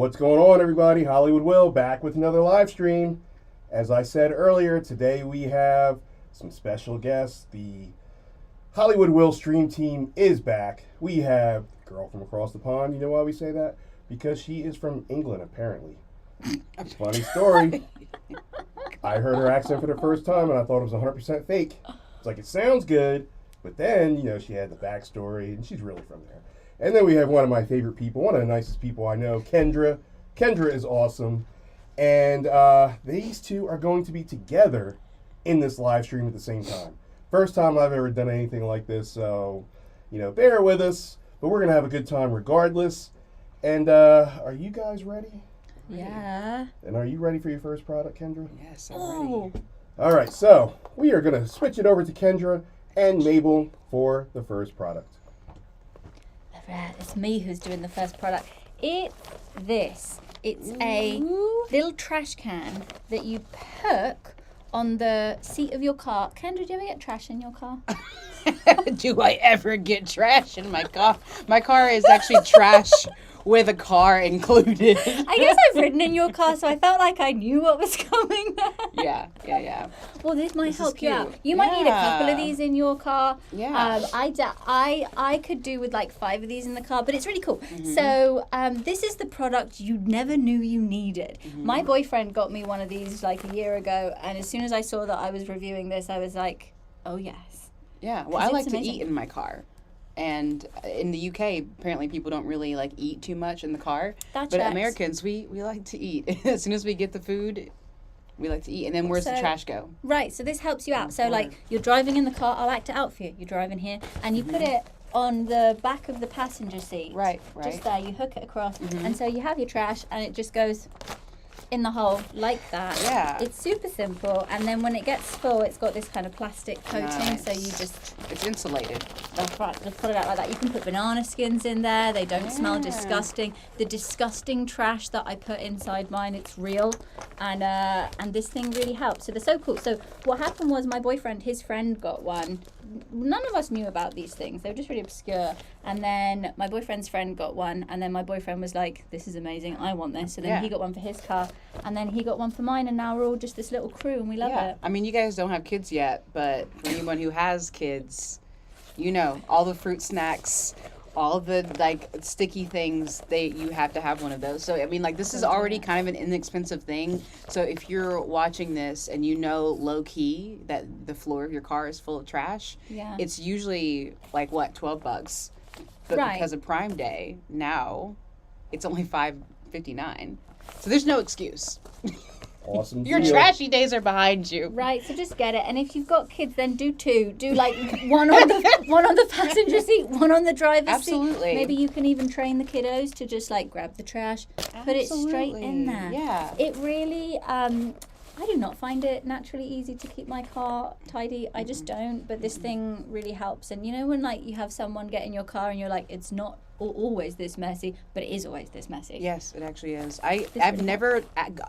What's going on, everybody? Hollywood Will back with another live stream. As I said earlier, today we have some special guests. The Hollywood Will stream team is back. We have the girl from across the pond. You know why we say that? Because she is from England, apparently. Funny story. I heard her accent for the first time and I thought it was 100% fake. It's like, it sounds good, but then, she had the backstory and she's really from there. And then we have one of my favorite people, one of the nicest people I know, Kendra. Kendra is awesome. And these two are going to be together in this live stream at the same time. First time I've ever done anything like this, so, bear with us. But we're going to have a good time regardless. And are you guys ready? Yeah. And are you ready for your first product, Kendra? Yes, I'm ready. All right, so we are going to switch it over to Kendra and Mabel for the first product. It's me who's doing the first product. It's this. It's a little trash can that you perk on the seat of your car. Kendra, do you ever get trash in your car? Do I ever get trash in my car? My car is actually trash with a car included. I guess I've ridden in your car, so I felt like I knew what was coming there. Yeah. Well, this might help you out. You might need a couple of these in your car. Yeah. I could do with like 5 of these in the car, but it's really cool. Mm-hmm. So this is the product you never knew you needed. Mm-hmm. My boyfriend got me one of these like a year ago, and as soon as I saw that I was reviewing this, I was like, oh yes. Yeah, well, I like to eat in my car. And in the UK, apparently people don't really like eat too much in the car. But Americans, we like to eat. As soon as we get the food, we like to eat. And then where's the trash go? Right, so this helps you out. So like you're driving in the car, I'll act it out for you. You're driving here and you put it on the back of the passenger seat. Right. Just there, you hook it across. And so you have your trash and it just goes in the hole like that. Yeah. It's super simple, and then when it gets full, it's got this kind of plastic coating, so you just... It's insulated. That's right, just put it out like that. You can put banana skins in there. They don't smell disgusting. The disgusting trash that I put inside mine, it's real, and this thing really helps. So they're so cool. So what happened was my boyfriend, his friend got one. None of us knew about these things. They were just really obscure. And then my boyfriend's friend got one. And then my boyfriend was like, this is amazing. I want this. So then he got one for his car. And then he got one for mine. And now we're all just this little crew and we love it. I mean, you guys don't have kids yet. But for anyone who has kids, all the fruit snacks, all the sticky things, you have to have one of those. So I mean, this is already kind of an inexpensive thing. So if you're watching this and low key that the floor of your car is full of trash, it's usually $12. But because of Prime Day, now it's only $5.59. So there's no excuse. Awesome. Your trashy days are behind you. Right, so just get it. And if you've got kids, then do 2. Do one on the passenger seat, one on the driver's seat. Absolutely. Maybe you can even train the kiddos to just grab the trash, put it straight in there. Yeah. It really, I do not find it naturally easy to keep my car tidy. I just don't. But this thing really helps. And when you have someone get in your car and you're like, it's not always this messy, but it is always this messy. Yes, it actually is. I've never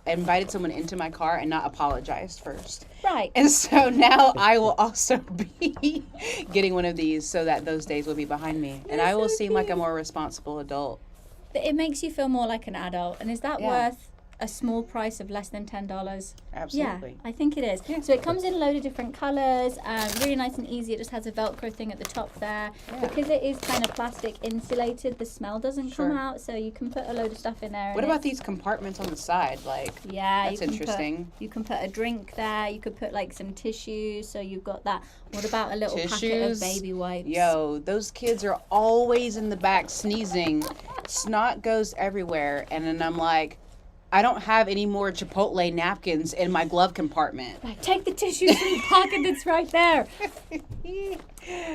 invited someone into my car and not apologized first. Right. And so now I will also be getting one of these so that those days will be behind me. And I will seem like a more responsible adult. But it makes you feel more like an adult. And is that worth a small price of less than $10? Absolutely. Yeah, I think it is. Yeah. So it comes in a load of different colors, really nice and easy. It just has a Velcro thing at the top there. Yeah. Because it is kind of plastic insulated, the smell doesn't come out, so you can put a load of stuff in there. What about these compartments on the side? That's interesting. You can put a drink there. You could put some tissues, so you've got that. What about a little packet of baby wipes? Yo, those kids are always in the back sneezing. Snot goes everywhere, and then I'm like, I don't have any more Chipotle napkins in my glove compartment. Take the tissues from the pocket that's right there.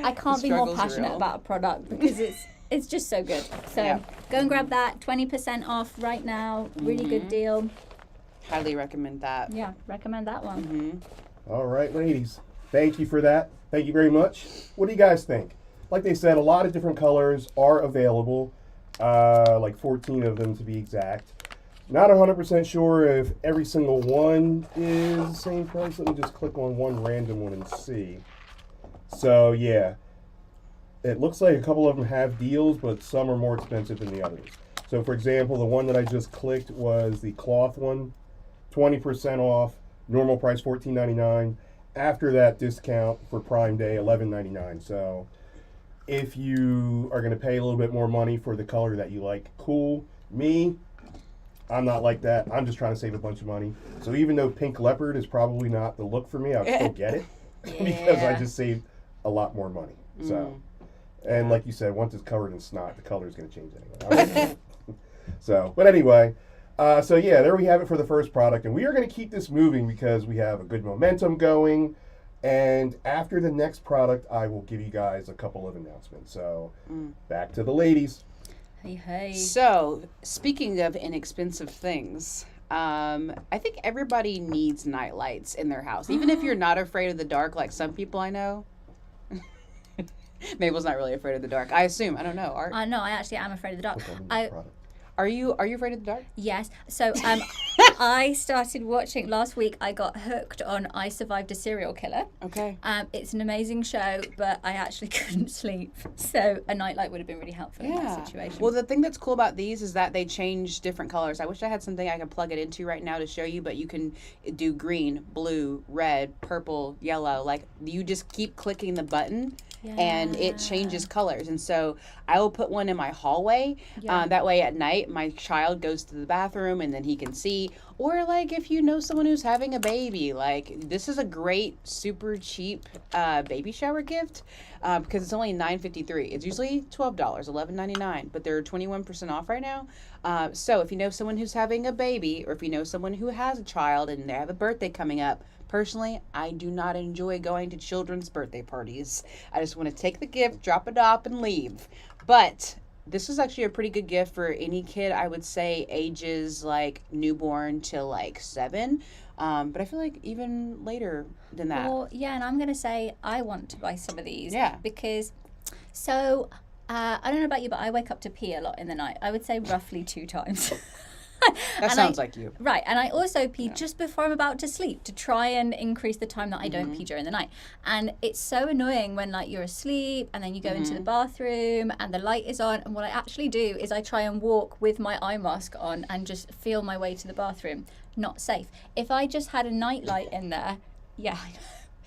I can't be more passionate about a product because it's just so good. So go and grab that. 20% off right now. Really good deal. Highly recommend that. Yeah, recommend that one. Mm-hmm. All right, ladies. Thank you for that. Thank you very much. What do you guys think? Like they said, a lot of different colors are available. 14 of them to be exact. Not 100% sure if every single one is the same price. Let me just click on one random one and see. So, yeah. It looks like a couple of them have deals, but some are more expensive than the others. So, for example, the one that I just clicked was the cloth one, 20% off, normal price $14.99. After that discount for Prime Day, $11.99. So, if you are going to pay a little bit more money for the color that you like, cool. Me, I'm not like that. I'm just trying to save a bunch of money. So, even though pink leopard is probably not the look for me, I'll still get it because I just saved a lot more money. So, and like you said, once it's covered in snot, the color is going to change anyway. So, but anyway, so yeah, there we have it for the first product, and we are going to keep this moving because we have a good momentum going. And after the next product, I will give you guys a couple of announcements. So, back to the ladies. Hey. So, speaking of inexpensive things, I think everybody needs night lights in their house, even if you're not afraid of the dark, like some people I know. Mabel's not really afraid of the dark. I assume. I don't know. Art? No, I actually am afraid of the dark. Are you afraid of the dark? Yes. So I started watching last week. I got hooked on I Survived a Serial Killer. Okay. It's an amazing show, but I actually couldn't sleep. So a nightlight would have been really helpful in that situation. Well, the thing that's cool about these is that they change different colors. I wish I had something I could plug it into right now to show you, but you can do green, blue, red, purple, yellow. Like, you just keep clicking the button. Yeah. And it changes colors. And so I will put one in my hallway. That way at night, my child goes to the bathroom and then he can see. Or, like, if you know someone who's having a baby, like, this is a great, super cheap baby shower gift because it's only $9.53. It's usually $12, $11.99, but they're 21% off right now. So if you know someone who's having a baby, or if you know someone who has a child and they have a birthday coming up, personally, I do not enjoy going to children's birthday parties. I just want to take the gift, drop it off, and leave. But this is actually a pretty good gift for any kid, I would say, ages like newborn to like 7. But I feel like even later than that. Well, yeah, and I'm going to say I want to buy some of these. Yeah. Because, so, I don't know about you, but I wake up to pee a lot in the night. I would say roughly 2 times. That sounds like you. Right, and I also pee just before I'm about to sleep to try and increase the time that I don't pee during the night. And it's so annoying when, like, you're asleep and then you go into the bathroom and the light is on, and what I actually do is I try and walk with my eye mask on and just feel my way to the bathroom. Not safe. If I just had a night light in there,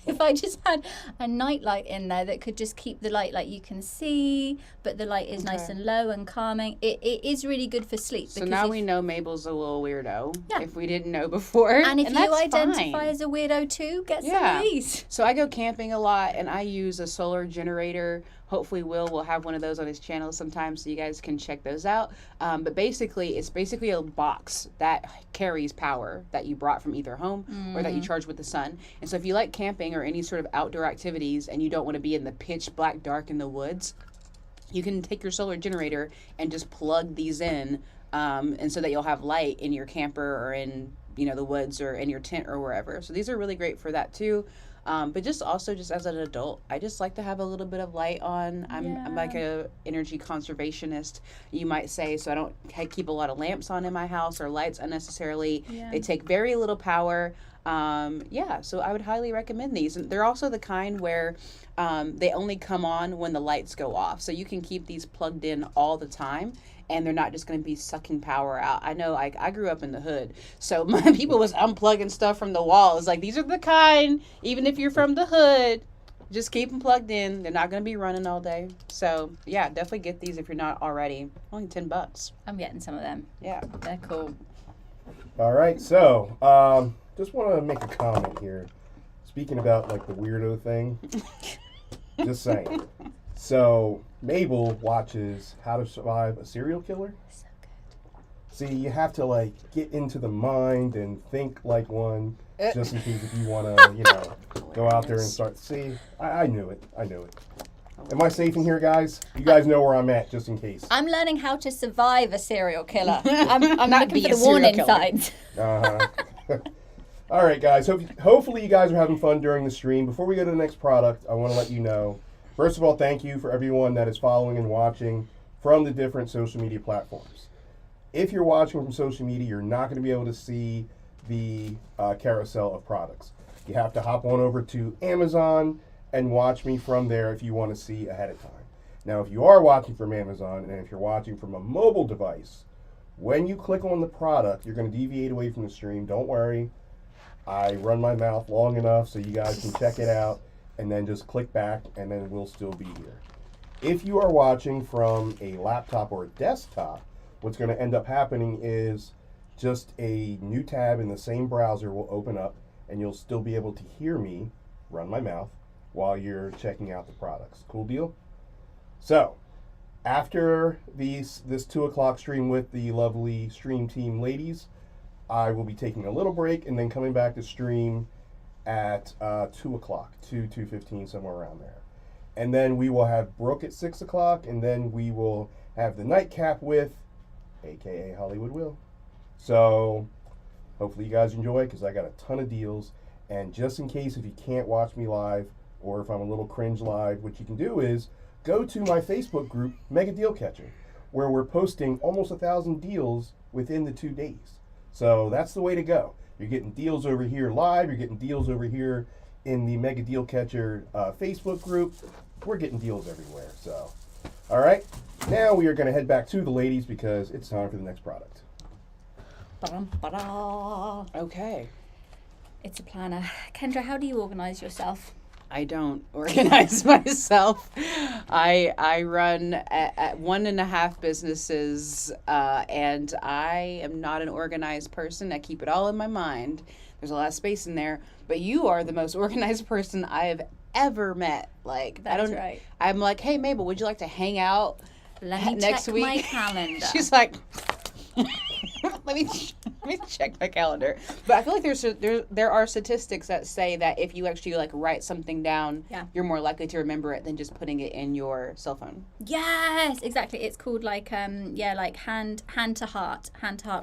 if I just had a night light in there that could just keep the light, like, you can see, but the light is nice and low and calming, it is really good for sleep. So now we know Mabel's a little weirdo. Yeah. If we didn't know before. And if you identify as a weirdo too, get some of these. So I go camping a lot and I use a solar generator. Hopefully Will have one of those on his channel sometime so you guys can check those out. But basically, it's basically a box that carries power that you brought from either home or that you charge with the sun. And so if you like camping or any sort of outdoor activities and you don't want to be in the pitch black dark in the woods, you can take your solar generator and just plug these in, and so that you'll have light in your camper or in the woods or in your tent or wherever. So these are really great for that too. But just also just as an adult, I just like to have a little bit of light on. I'm like a energy conservationist, you might say, so I don't keep a lot of lamps on in my house or lights unnecessarily. They take very little power. So I would highly recommend these. And they're also the kind where they only come on when the lights go off. So you can keep these plugged in all the time. And they're not just going to be sucking power out. I know, I grew up in the hood, so my people was unplugging stuff from the walls. Like, these are the kind, even if you're from the hood, just keep them plugged in. They're not going to be running all day. So, yeah, definitely get these if you're not already. Only $10. I'm getting some of them. Yeah. They're cool. All right, so just want to make a comment here. Speaking about, like, the weirdo thing, just saying. So, Mabel watches How to Survive a Serial Killer. So good. See, you have to, like, get into the mind and think like one, just in case if you want to, go out there and start. See, I knew it. Am I safe in here, guys? You guys know where I'm at, just in case. I'm learning how to survive a serial killer. I'm Not looking be for a the warning serial killer. signs. All right, guys. Hopefully you guys are having fun during the stream. Before we go to the next product, I want to let you know, first of all, thank you for everyone that is following and watching from the different social media platforms. If you're watching from social media, you're not going to be able to see the carousel of products. You have to hop on over to Amazon and watch me from there if you want to see ahead of time. Now, if you are watching from Amazon and if you're watching from a mobile device, When you click on the product, you're going to deviate away from the stream. Don't worry. I run my mouth long enough so you guys can check it out, and then just click back, and then we'll still be here. If you are watching from a laptop or a desktop, what's going to end up happening is just a new tab in the same browser will open up, and you'll still be able to hear me run my mouth while you're checking out the products. Cool deal? So, after this 2 o'clock stream with the lovely stream team ladies, I will be taking a little break and then coming back to stream at 2 o'clock, 2:15, somewhere around there. And then we will have Brooke at 6 o'clock, and then we will have the nightcap with AKA Hollywood Will. So hopefully you guys enjoy, because I got a ton of deals. And just in case if you can't watch me live, or if I'm a little cringe live, what you can do is go to my Facebook group, Mega Deal Catcher, where we're posting almost 1,000 deals within the 2 days. So that's the way to go. You're getting deals over here live, you're getting deals over here in the Mega Deal Catcher Facebook group. We're getting deals everywhere. So, all right, now we are going to head back to the ladies because it's time for the next product. Ba-dum-ba-da. Okay. It's a planner. Kendra, how do you organize yourself? I don't organize myself. I run at 1.5 businesses, and I am not an organized person. I keep it all in my mind. There's a lot of space in there, but you are the most organized person I have ever met. Like, That's right. I'm like, hey Mabel, would you like to hang out Let me next check week? my calendar. She's like, let me check my calendar. But I feel like there are statistics that say that if you actually like write something down, Yeah. you're more likely to remember it than just putting it in your cell phone. Yes, exactly. It's called like like hand to heart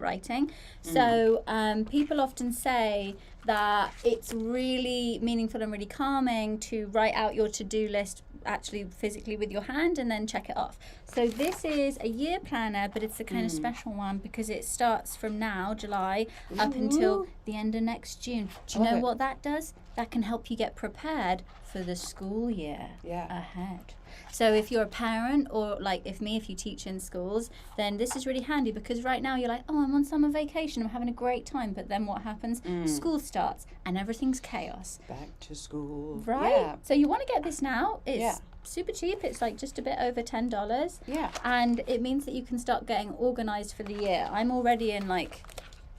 writing. So people often say that it's really meaningful and really calming to write out your to-do list actually physically with your hand and then check it off. So this is a year planner, but it's a kind of special one because it starts from now, July, up until the end of next June. Do you know what that does? That can help you get prepared for the school year ahead. So if you're a parent, or like if you teach in schools, then this is really handy because right now you're like, oh, I'm on summer vacation, I'm having a great time. But then what happens? School starts and everything's chaos. Back to school. Right? Yeah. So you want to get this now. It's super cheap. It's like just a bit over $10. Yeah. And it means that you can start getting organized for the year. I'm already in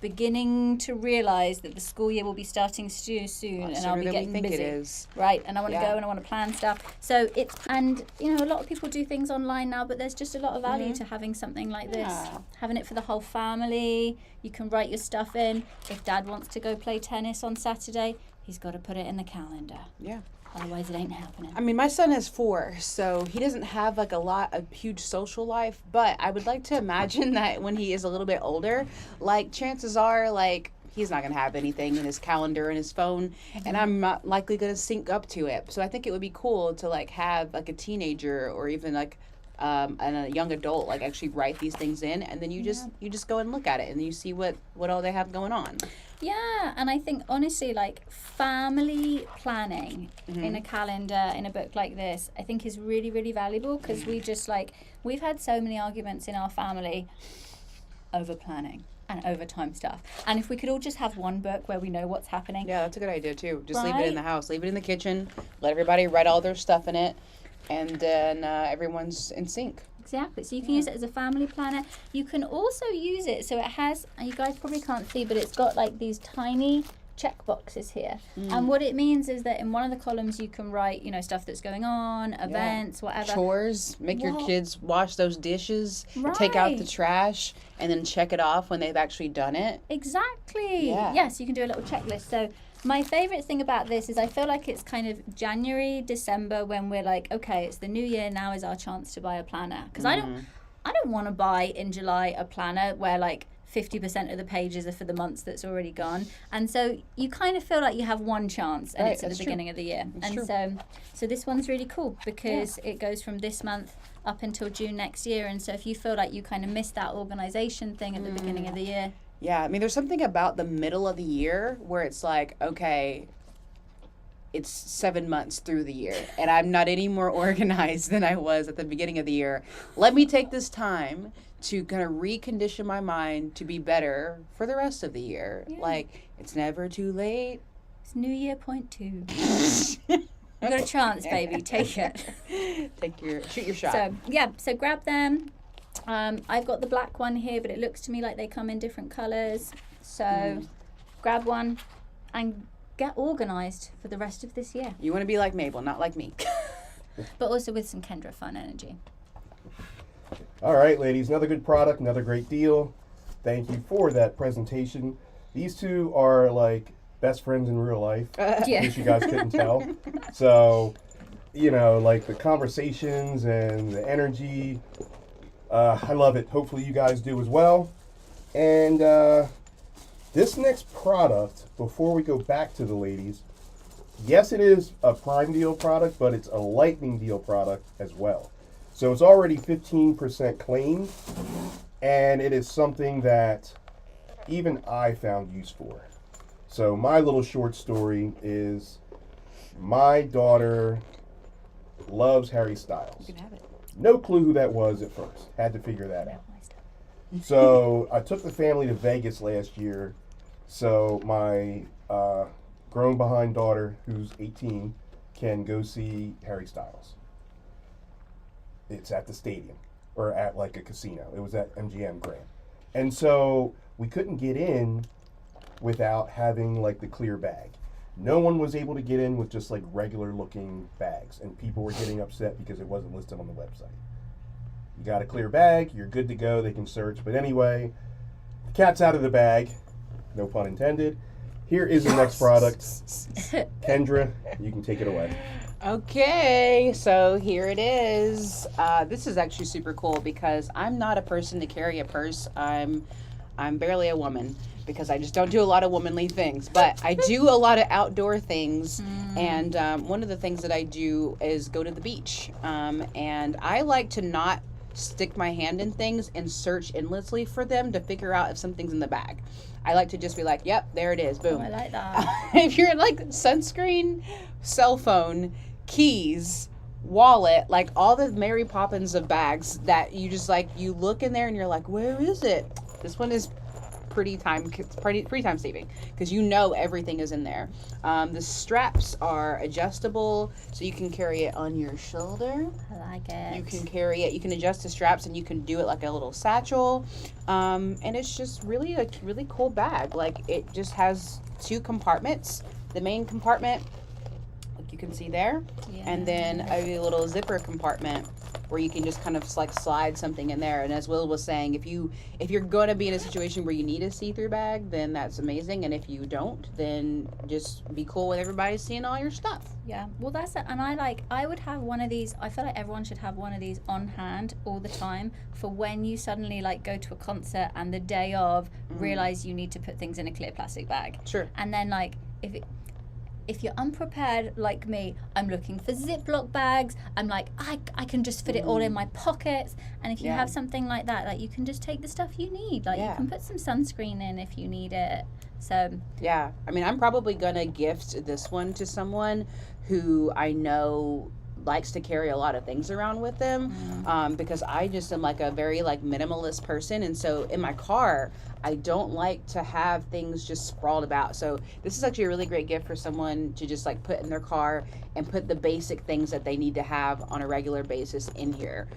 beginning to realize that the school year will be starting soon, and I'll be getting busy. It is. Right, and I want to go and I want to plan stuff. So and a lot of people do things online now, but there's just a lot of value to having something like this. Having it for the whole family. You can write your stuff in. If Dad wants to go play tennis on Saturday, he's got to put it in the calendar. Yeah. Otherwise, it ain't happening. I mean, my son is 4, so he doesn't have a huge social life, but I would like to imagine that when he is a little bit older, chances are, he's not going to have anything in his calendar and his phone, and I'm not likely going to sync up to it. So I think it would be cool to, have, a teenager or even, and a young adult, actually write these things in, and then you just go and look at it, and you see what all they have going on. Yeah, and I think honestly, family planning in a calendar, in a book like this, I think is really, really valuable because we just we've had so many arguments in our family over planning and over time stuff. And if we could all just have one book where we know what's happening. Yeah, that's a good idea too. Just leave it in the house, leave it in the kitchen, let everybody write all their stuff in it, and then everyone's in sync. Exactly. So you can use it as a family planner. You can also use it, so it has, you guys probably can't see, but it's got these tiny check boxes here. And what it means is that in one of the columns you can write, stuff that's going on, events, whatever. Chores, make your kids wash those dishes, take out the trash, and then check it off when they've actually done it. Exactly. Yeah. Yes, you can do a little checklist. So my favorite thing about this is I feel like it's kind of January, December when we're okay, it's the new year, now is our chance to buy a planner. Because I don't want to buy in July a planner where 50% of the pages are for the months that's already gone. And so you kind of feel like you have one chance and it's at the beginning of the year. So this one's really cool because it goes from this month up until June next year. And so if you feel like you kind of missed that organization thing at the beginning of the year. Yeah, I mean, there's something about the middle of the year where it's okay, it's 7 months through the year, and I'm not any more organized than I was at the beginning of the year. Let me take this time to kind of recondition my mind to be better for the rest of the year. Yeah. Like, it's never too late. It's New Year point 2. You got a chance, baby. Take it. Shoot your shot. So yeah, so grab them. I've got the black one here, but it looks to me like they come in different colours. So grab one and get organised for the rest of this year. You want to be like Mabel, not like me. But also with some Kendra fun energy. All right, ladies, another good product, another great deal. Thank you for that presentation. These two are like best friends in real life, in case you guys couldn't tell. So, you know, like the conversations and the energy, I love it. Hopefully you guys do as well. And this next product, before we go back to the ladies, yes, it is a Prime Deal product, but it's a Lightning Deal product as well. So it's already 15% claimed, and it is something that even I found use for. So my little short story is my daughter loves Harry Styles. You can have it. No clue who that was at first. Had to figure that out. So I took the family to Vegas last year. So my grown behind daughter, who's 18, can go see Harry Styles. It's at the stadium, or at like a casino. It was at MGM Grand. And so we couldn't get in without having like the clear bag. No one was able to get in with just like regular looking bags, and people were getting upset because it wasn't listed on the website. You got a clear bag, you're good to go, they can search. But anyway, the cat's out of the bag, no pun intended. Here is the next product. Kendra, you can take it away. Okay, so here it is. This is actually super cool because I'm not a person to carry a purse. I'm barely a woman because I just don't do a lot of womanly things, but I do a lot of outdoor things. And one of the things that I do is go to the beach. And I like to not stick my hand in things and search endlessly for them to figure out if something's in the bag. I like to just be like, yep, there it is, boom. Oh, I like that. If you're like sunscreen, cell phone, keys, wallet, like all the Mary Poppins of bags that you just like, you look in there and you're like, where is it? This one is pretty time saving because you know everything is in there. The straps are adjustable, so you can carry it on your shoulder. I like it. You can carry it. You can adjust the straps, and you can do it like a little satchel. And it's just really a really cool bag. Like it just has 2 compartments. The main compartment, like you can see there, and then a little zipper compartment where you can just kind of like slide something in there. And as Will was saying, if you're going to be in a situation where you need a see-through bag, then that's amazing. And if you don't, then just be cool with everybody seeing all your stuff. Yeah, well that's it. And I would have one of these. I feel like everyone should have one of these on hand all the time for when you suddenly like go to a concert and the day of realize you need to put things in a clear plastic bag. Sure. And then like if you're unprepared like me, I'm looking for Ziploc bags. I'm like, I can just fit it all in my pockets. And if you have something like that, like you can just take the stuff you need. Like you can put some sunscreen in if you need it. So yeah, I mean, I'm probably gonna gift this one to someone who I know likes to carry a lot of things around with them, because I just am like a very like minimalist person, and so in my car I don't like to have things just sprawled about. So this is actually a really great gift for someone to just like put in their car and put the basic things that they need to have on a regular basis in here.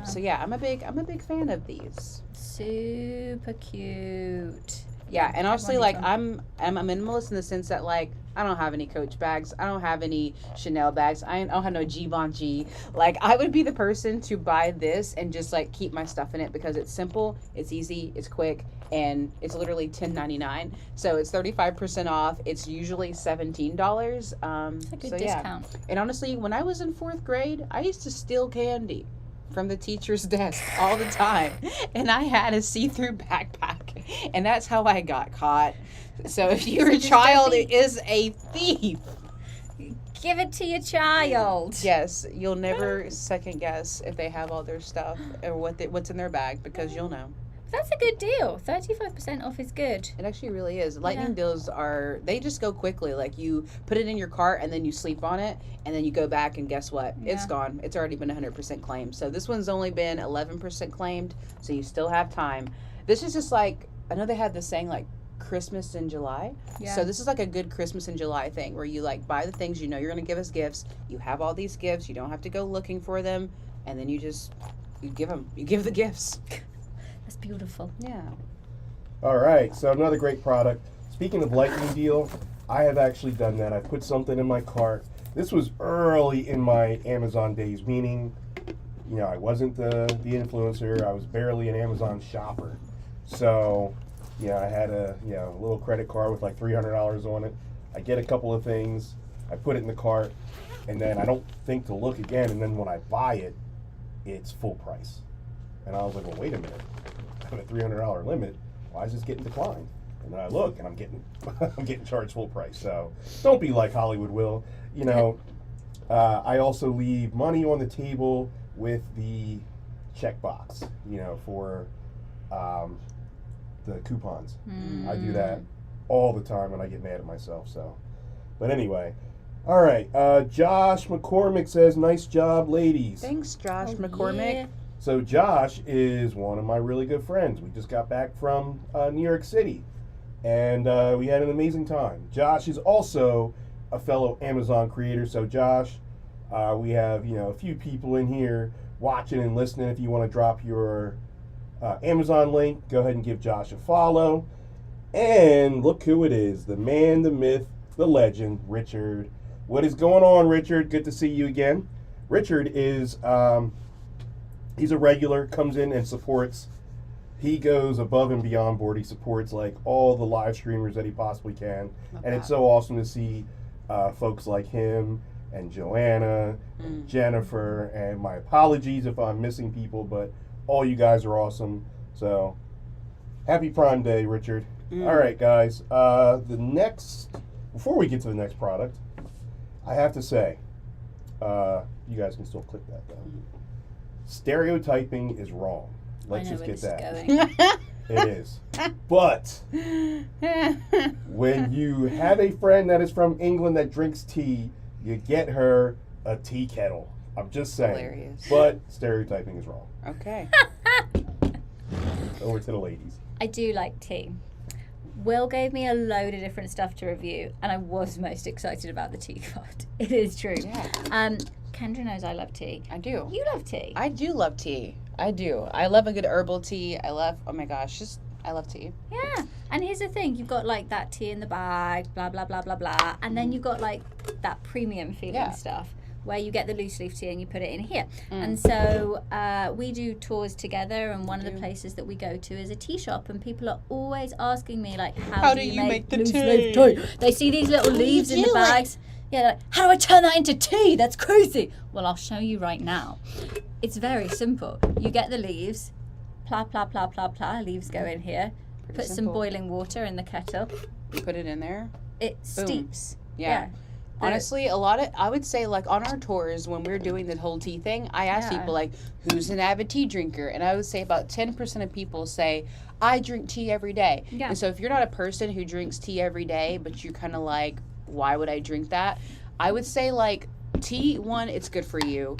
So yeah, I'm a big fan of these. super cute. Yeah, and honestly, Everyone like needs I'm a minimalist in the sense that like I don't have any Coach bags, I don't have any Chanel bags, I don't have no Givenchy. Like I would be the person to buy this and just like keep my stuff in it because it's simple, it's easy, it's quick, and it's literally $10.99. So it's 35% off. It's usually $17. It's a good discount. Yeah. And honestly, when I was in 4th grade, I used to steal candy from the teacher's desk all the time, and I had a see-through backpack, and that's how I got caught. So if your child is a thief, Give it to your child. yes, you'll never second guess if they have all their stuff or what's in their bag because you'll know. That's a good deal. 35% off is good. It actually really is. Lightning deals they just go quickly. Like you put it in your cart and then you sleep on it and then you go back and guess what? It's Yeah. gone. It's already been 100% claimed. So this one's only been 11% claimed. So you still have time. This is just like, I know they had this saying like Christmas in July. Yeah. So this is like a good Christmas in July thing where you like buy the things you know you're going to give us gifts. You have all these gifts. You don't have to go looking for them. And then you give them. You give the gifts. That's beautiful. Yeah. All right, so another great product. Speaking of lightning deal, I have actually done that. I put something in my cart. This was early in my Amazon days, meaning, you know, I wasn't the influencer. I was barely an Amazon shopper. So, you know, I had a little credit card with like $300 on it. I get a couple of things, I put it in the cart, and then I don't think to look again. And then when I buy it, it's full price. And I was like, well, wait a minute. I have a $300 limit. Why is this getting declined? And then I look, and I'm getting charged full price. So don't be like Hollywood will. You know, I also leave money on the table with the checkbox. You know, for the coupons. I do that all the time, and I get mad at myself. So, but anyway. All right. Josh McCormick says, "Nice job, ladies." Thanks, Josh Oh, McCormick. yeah. So Josh is one of my really good friends. We just got back from New York City, and we had an amazing time. Josh is also a fellow Amazon creator. So Josh, we have a few people in here watching and listening. If you want to drop your Amazon link, go ahead and give Josh a follow. And look who it is, the man, the myth, the legend, Richard. What is going on, Richard? Good to see you again. Richard is... he's a regular, comes in and supports. He goes above and beyond board. He supports like all the live streamers that he possibly can. And it's so awesome to see folks like him and Joanna, and Jennifer, and my apologies if I'm missing people, but all you guys are awesome. So happy Prime Day, Richard. All right, guys. Before we get to the next product, I have to say, you guys can still click that though. Stereotyping is wrong. Let's just get that. It is. But when you have a friend that is from England that drinks tea, you get her a tea kettle. I'm just saying. Hilarious. But stereotyping is wrong. Okay. Over to the ladies. I do like tea. Will gave me a load of different stuff to review, and I was most excited about the tea card. It is true. Yeah. Kendra knows I love tea. I do. You love tea. I do love tea. I do. I love a good herbal tea. I love, oh my gosh, I love tea. Yeah. And here's the thing. You've got like that tea in the bag, blah, blah, blah, blah, blah. And then you've got like that premium feeling stuff where you get the loose leaf tea and you put it in here. And so we do tours together, and one of the places that we go to is a tea shop, and people are always asking me like, how do you make the loose leaf tea? They see these little leaves in the bags. Yeah, they're like, how do I turn that into tea? That's crazy. Well, I'll show you right now. It's very simple. You get the leaves, plah, plah, plah, plah, plah, leaves go in here. Put some boiling water in the kettle. You put it in there. It steeps. Yeah. Honestly, I would say like on our tours when we're doing the whole tea thing, I ask people like, who's an avid tea drinker? And I would say about 10% of people say, I drink tea every day. Yeah. And so if you're not a person who drinks tea every day, but you're kind of like, why would I drink that? I would say like tea, one, it's good for you.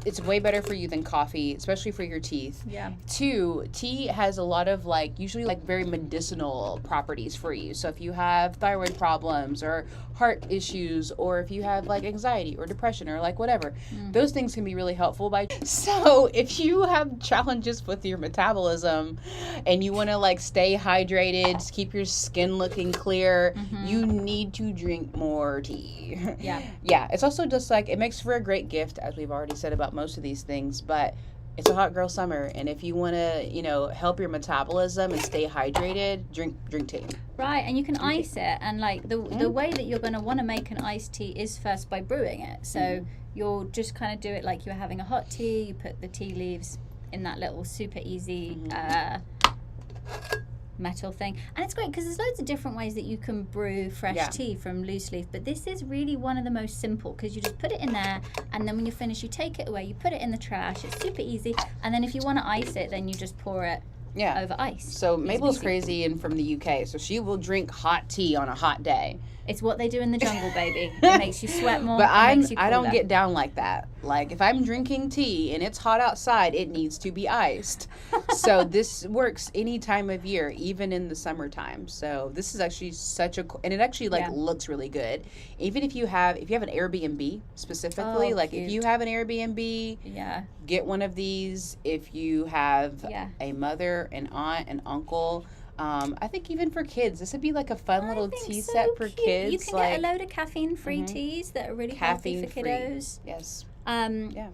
It's way better for you than coffee, especially for your teeth. Yeah. Two, tea has a lot of like, usually like very medicinal properties for you. So if you have thyroid problems or heart issues, or if you have like anxiety or depression or like whatever, those things can be really helpful. So if you have challenges with your metabolism and you want to like stay hydrated, keep your skin looking clear, you need to drink more tea. Yeah. Yeah. It's also just like, it makes for a great gift, as we've already said about most of these things, but it's a hot girl summer, and if you want to, help your metabolism and stay hydrated, drink tea. Right, and you can ice it, and like the way that you're going to want to make an iced tea is first by brewing it. So you'll just kind of do it like you're having a hot tea. You put the tea leaves in that little super easy metal thing, and it's great because there's loads of different ways that you can brew fresh tea from loose leaf, but this is really one of the most simple because you just put it in there, and then when you're finished you take it away, you put it in the trash. It's super easy, and then if you want to ice it, then you just pour it Yeah. over ice. So Easy Mabel's peasy. crazy and from the UK, so she will drink hot tea on a hot day. It's what they do in the jungle, baby. It makes you sweat more. But it makes you I don't cooler. get down like that. Like if I'm drinking tea and it's hot outside, it needs to be iced. So this works any time of year, even in the summertime. So this is actually such a and it actually like Yeah. looks really good. Even if you have an Airbnb specifically, Oh, like cute. if you have an Airbnb, Yeah. get one of these. If you have Yeah. a mother, an aunt, an uncle. I think even for kids, this would be like a fun little I think tea so set for cute. kids. You can like get a load of caffeine-free teas that are really healthy for caffeine-free. kiddos. Yes. Yeah.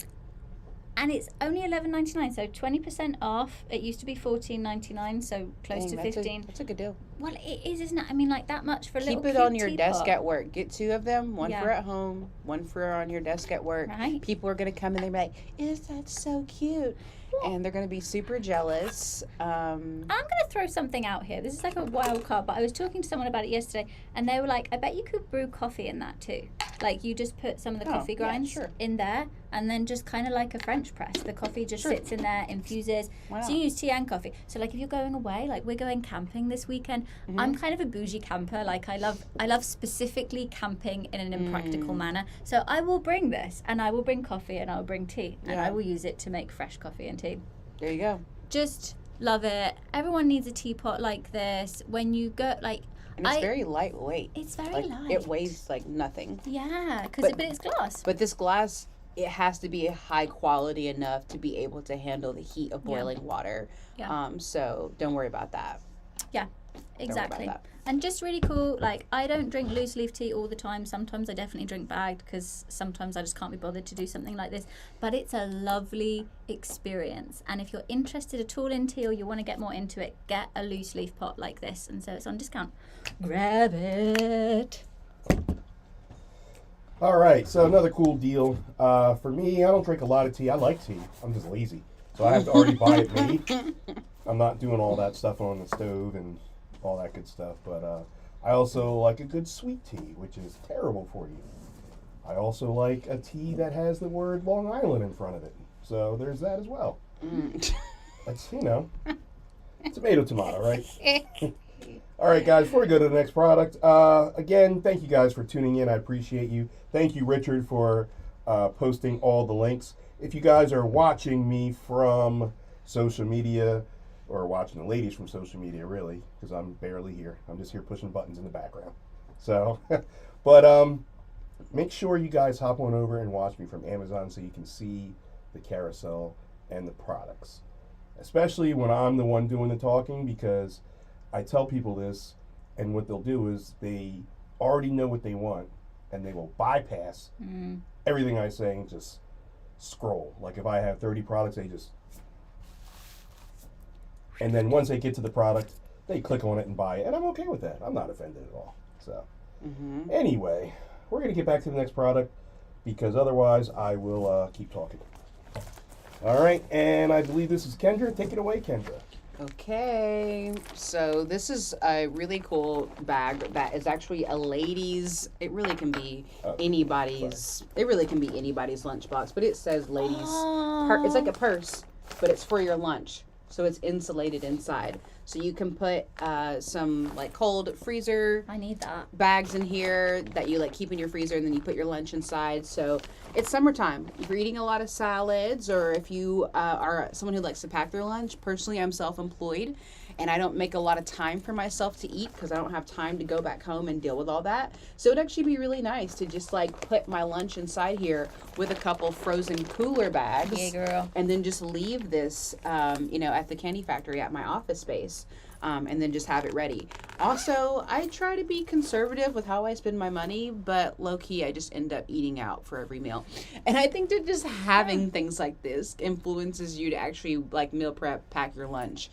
And it's only $11.99, so 20% off. It used to be $14.99, so close to Dang, $15. That's a good deal. Well, it is, isn't it? I mean, like that much for a little Keep it cute on your desk teapot. at work. Get 2 of them, one Yeah. for at home, one for on your desk at work. Right. People are going to come and they're like, is that so cute? And they're going to be super jealous. I'm going to throw something out here. This is like a wild card, but I was talking to someone about it yesterday, and they were like, I bet you could brew coffee in that too. Like, you just put some of the coffee yeah, grinds sure. in there, and then just kind of like a French press. The coffee just sits in there, infuses. Wow. So you use tea and coffee. So, like, if you're going away, like we're going camping this weekend, I'm kind of a bougie camper. Like, I love specifically camping in an impractical manner. So I will bring this, and I will bring coffee, and I will bring tea, and Yeah. I will use it to make fresh coffee and tea. There you go. Just love it. Everyone needs a teapot like this. When you go, like, And it's very lightweight. it's very Like light. it weighs like nothing. Yeah, because But- it's glass. But this glass, it has to be high quality enough to be able to handle the heat of boiling water. Yeah. So don't worry about that. Yeah, Don't worry about exactly. that. And just really cool. Like, I don't drink loose leaf tea all the time. Sometimes I definitely drink bagged because sometimes I just can't be bothered to do something like this. But it's a lovely experience. And if you're interested at all in tea or you want to get more into it, get a loose leaf pot like this. And so it's on discount. Grab it. All right, so another cool deal. For me, I don't drink a lot of tea. I like tea. I'm just lazy. So I have to already buy it made. I'm not doing all that stuff on the stove and all that good stuff. But I also like a good sweet tea, which is terrible for you. I also like a tea that has the word Long Island in front of it. So there's that as well. That's, tomato, right? All right, guys, before we go to the next product, again, thank you guys for tuning in. I appreciate you. Thank you, Richard, for posting all the links. If you guys are watching me from social media, or watching the ladies from social media, really, because I'm barely here. I'm just here pushing buttons in the background. So, but make sure you guys hop on over and watch me from Amazon so you can see the carousel and the products. Especially when I'm the one doing the talking, because I tell people this, and what they'll do is they already know what they want, and they will bypass everything I say and just scroll. Like if I have 30 products, they just... And then once they get to the product, they click on it and buy it, and I'm okay with that. I'm not offended at all. So, anyway, we're going to get back to the next product, because otherwise I will keep talking. All right, and I believe this is Kendra. Take it away, Kendra. Okay, so this is a really cool bag that is actually a lady's. It really can be anybody's. It really can be anybody's lunchbox, but it says ladies. It's like a purse, but it's for your lunch, so it's insulated inside. So you can put some like cold freezer I need that. bags in here that you like keep in your freezer, and then you put your lunch inside. So it's summertime. If you're eating a lot of salads, or if you are someone who likes to pack their lunch. Personally, I'm self-employed, and I don't make a lot of time for myself to eat because I don't have time to go back home and deal with all that. So it'd actually be really nice to just like put my lunch inside here with a couple frozen cooler bags. Yeah, girl. And then just leave this, at the candy factory at my office space. And then just have it ready. Also, I try to be conservative with how I spend my money, but low-key, I just end up eating out for every meal. And I think that just having things like this influences you to actually, like, meal prep, pack your lunch,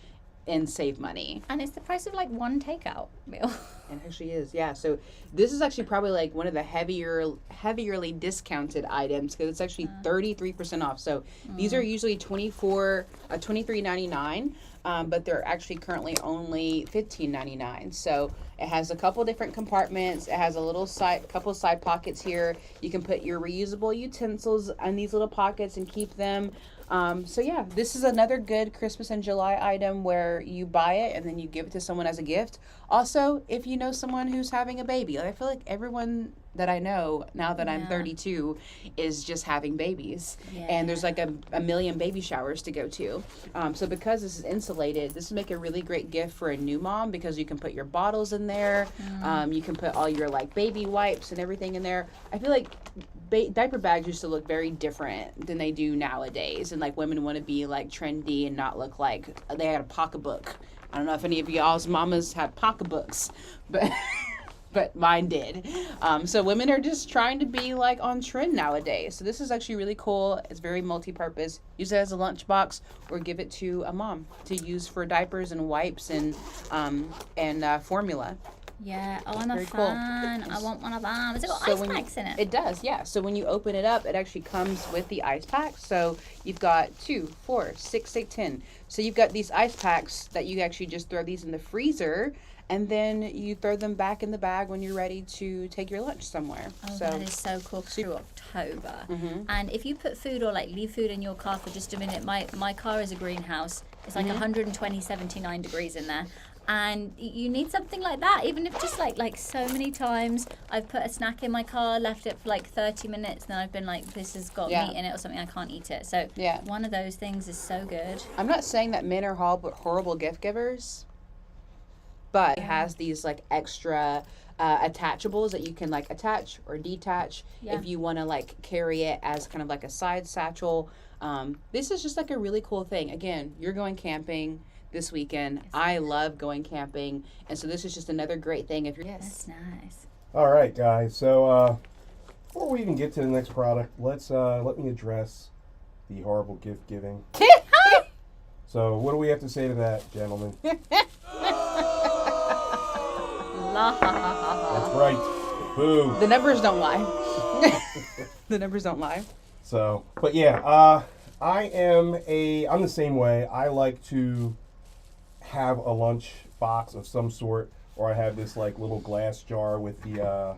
and save money. And it's the price of like one takeout meal. It actually is, yeah. So this is actually probably like one of the heavierly discounted items because it's actually 33% off. So these are usually $23.99. but they're actually currently only $15.99. So it has a couple different compartments. It has a little couple side pockets here. You can put your reusable utensils in these little pockets and keep them. So yeah, this is another good Christmas in July item where you buy it and then you give it to someone as a gift. Also, if you know someone who's having a baby, I feel like everyone that I know now that I'm 32 is just having babies, and there's like a million baby showers to go to. So because this is insulated, this would make a really great gift for a new mom because you can put your bottles in there. You can put all your like baby wipes and everything in there. I feel like diaper bags used to look very different than they do nowadays, and like women want to be like trendy and not look like they had a pocketbook. I don't know if any of y'all's mamas had pocketbooks, but but mine did. So women are just trying to be like on trend nowadays. So this is actually really cool. It's very multi-purpose. Use it as a lunchbox or give it to a mom to use for diapers and wipes and formula. Yeah, I'm a Very cool. fan. I want one of them. Has it got So ice when packs in it? It does, yeah. So when you open it up, it actually comes with the ice pack. So you've got 2, 4, 6, 8, 10. So you've got these ice packs that you actually just throw these in the freezer, and then you throw them back in the bag when you're ready to take your lunch somewhere. Oh, So that is so cool through October. Mm-hmm. And if you put food or like leave food in your car for just a minute, my car is a greenhouse. It's like Mm-hmm. 120, 79 degrees in there. And you need something like that, even if just like so many times I've put a snack in my car, left it for like 30 minutes, and then I've been like, this has got meat in it or something, I can't eat it. So one of those things is so good. I'm not saying that men are horrible gift givers, but it has these like extra attachables that you can like attach or detach if you want to like carry it as kind of like a side satchel. This is just like a really cool thing. Again, you're going camping this weekend. I love going camping, and so this is just another great thing if you're That's nice. All right, guys. So before we even get to the next product, let me address the horrible gift giving. So what do we have to say to that, gentlemen? That's right. Boo. The numbers don't lie. The numbers don't lie. So, but yeah, I'm the same way. I like to have a lunch box of some sort, or I have this like little glass jar with the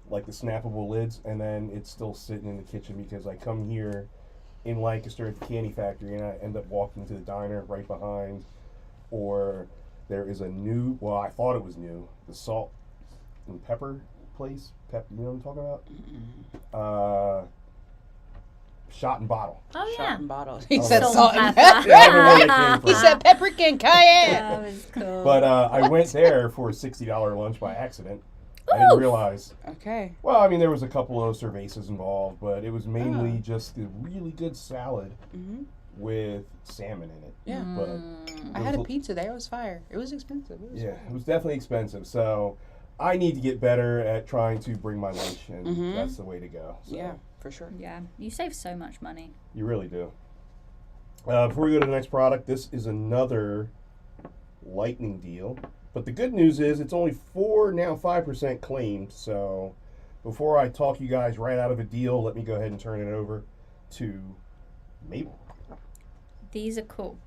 like the snappable lids, and then it's still sitting in the kitchen because I come here in Lancaster at the candy factory and I end up walking to the diner right behind, or there is a new, well, I thought it was new, the salt and pepper place. You know what I'm talking about? Shot and bottle. Oh Shot yeah. and bottle. He said Salt salt and and pepper. pepper. Yeah, I don't know where that came He from. said paprika and cayenne. That was cool. But I went there for a $60 lunch by accident. I didn't realize. Okay. Well, I mean, there was a couple of cervezas involved, but it was mainly just a really good salad with salmon in it. Yeah. But I had a pizza there. It was fire. It was expensive. it was definitely expensive. So I need to get better at trying to bring my lunch, and that's the way to go. So Yeah, for sure. Yeah, you save so much money. you really do. Before we go to the next product, this is another lightning deal. But the good news is it's only 5% claimed. So before I talk you guys right out of a deal, let me go ahead and turn it over to Mabel. These are cool.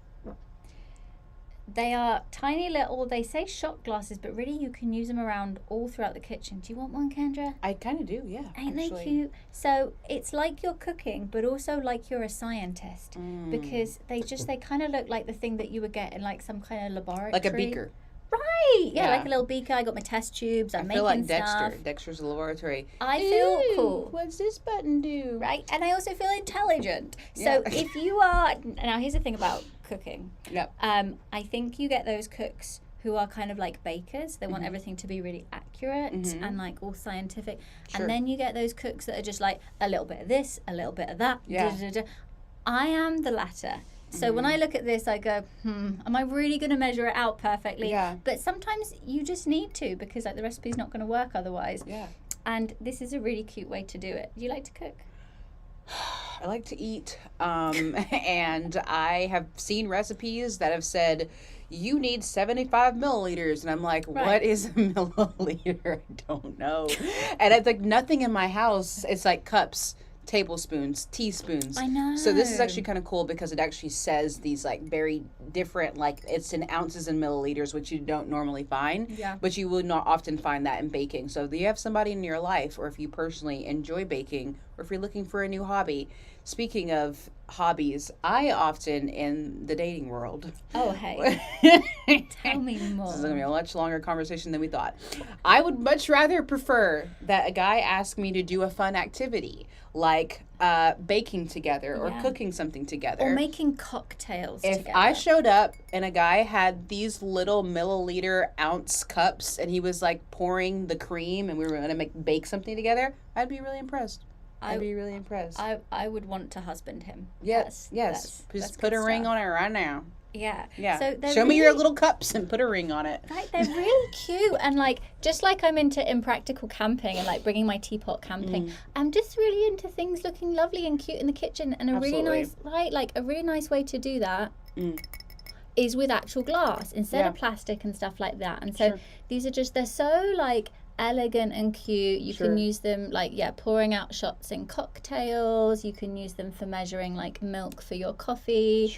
They are tiny little, they say shot glasses, but really you can use them around all throughout the kitchen. Do you want one, Kendra? I kind of do, yeah. Ain't actually. they cute? So it's like you're cooking, but also like you're a scientist, because they kind of look like the thing that you would get in like some kind of laboratory. Like a beaker. Right. Yeah, Yeah. like a little beaker. I got my test tubes. I'm I making feel like stuff. Dexter. Dexter's a laboratory. I feel Ooh, cool. What's this button do? Right, and I also feel intelligent. So Yeah. if you are now, here's the thing about cooking. Yep. I think you get those cooks who are kind of like bakers. They want everything to be really accurate and like all scientific. Sure. And then you get those cooks that are just like a little bit of this, a little bit of that. Yeah. Da, da, da. I am the latter. So when I look at this, I go, am I really going to measure it out perfectly? Yeah. But sometimes you just need to, because like the recipe's not going to work otherwise. Yeah. And this is a really cute way to do it. Do you like to cook? I like to eat, and I have seen recipes that have said you need 75 milliliters, and I'm like, Right. what is a milliliter? I don't know. And it's like nothing in my house. It's like cups. tablespoons, teaspoons. I know. So this is actually kind of cool because it actually says these like very different, like it's in ounces and milliliters, which you don't normally find. Yeah. But you would not often find that in baking. So if you have somebody in your life, or if you personally enjoy baking, or if you're looking for a new hobby. Speaking of hobbies, I often in the dating world. Oh, hey. Tell me more. This is going to be a much longer conversation than we thought. I would much rather prefer that a guy ask me to do a fun activity like baking together or cooking something together. Or making cocktails if together. I showed up and a guy had these little milliliter ounce cups and he was like pouring the cream and we were going to bake something together, I'd be really impressed. I'd be really impressed. I would want to husband him. Yes. Just put a ring on it right now. Yeah. Yeah. So show me your little cups and put a ring on it. Like, they're really cute, and like just like I'm into impractical camping and like bringing my teapot camping, I'm just really into things looking lovely and cute in the kitchen, and a really nice a really nice way to do that is with actual glass instead of plastic and stuff like that. And so these are just, they're so like elegant and cute. You can use them like pouring out shots in cocktails. You can use them for measuring like milk for your coffee.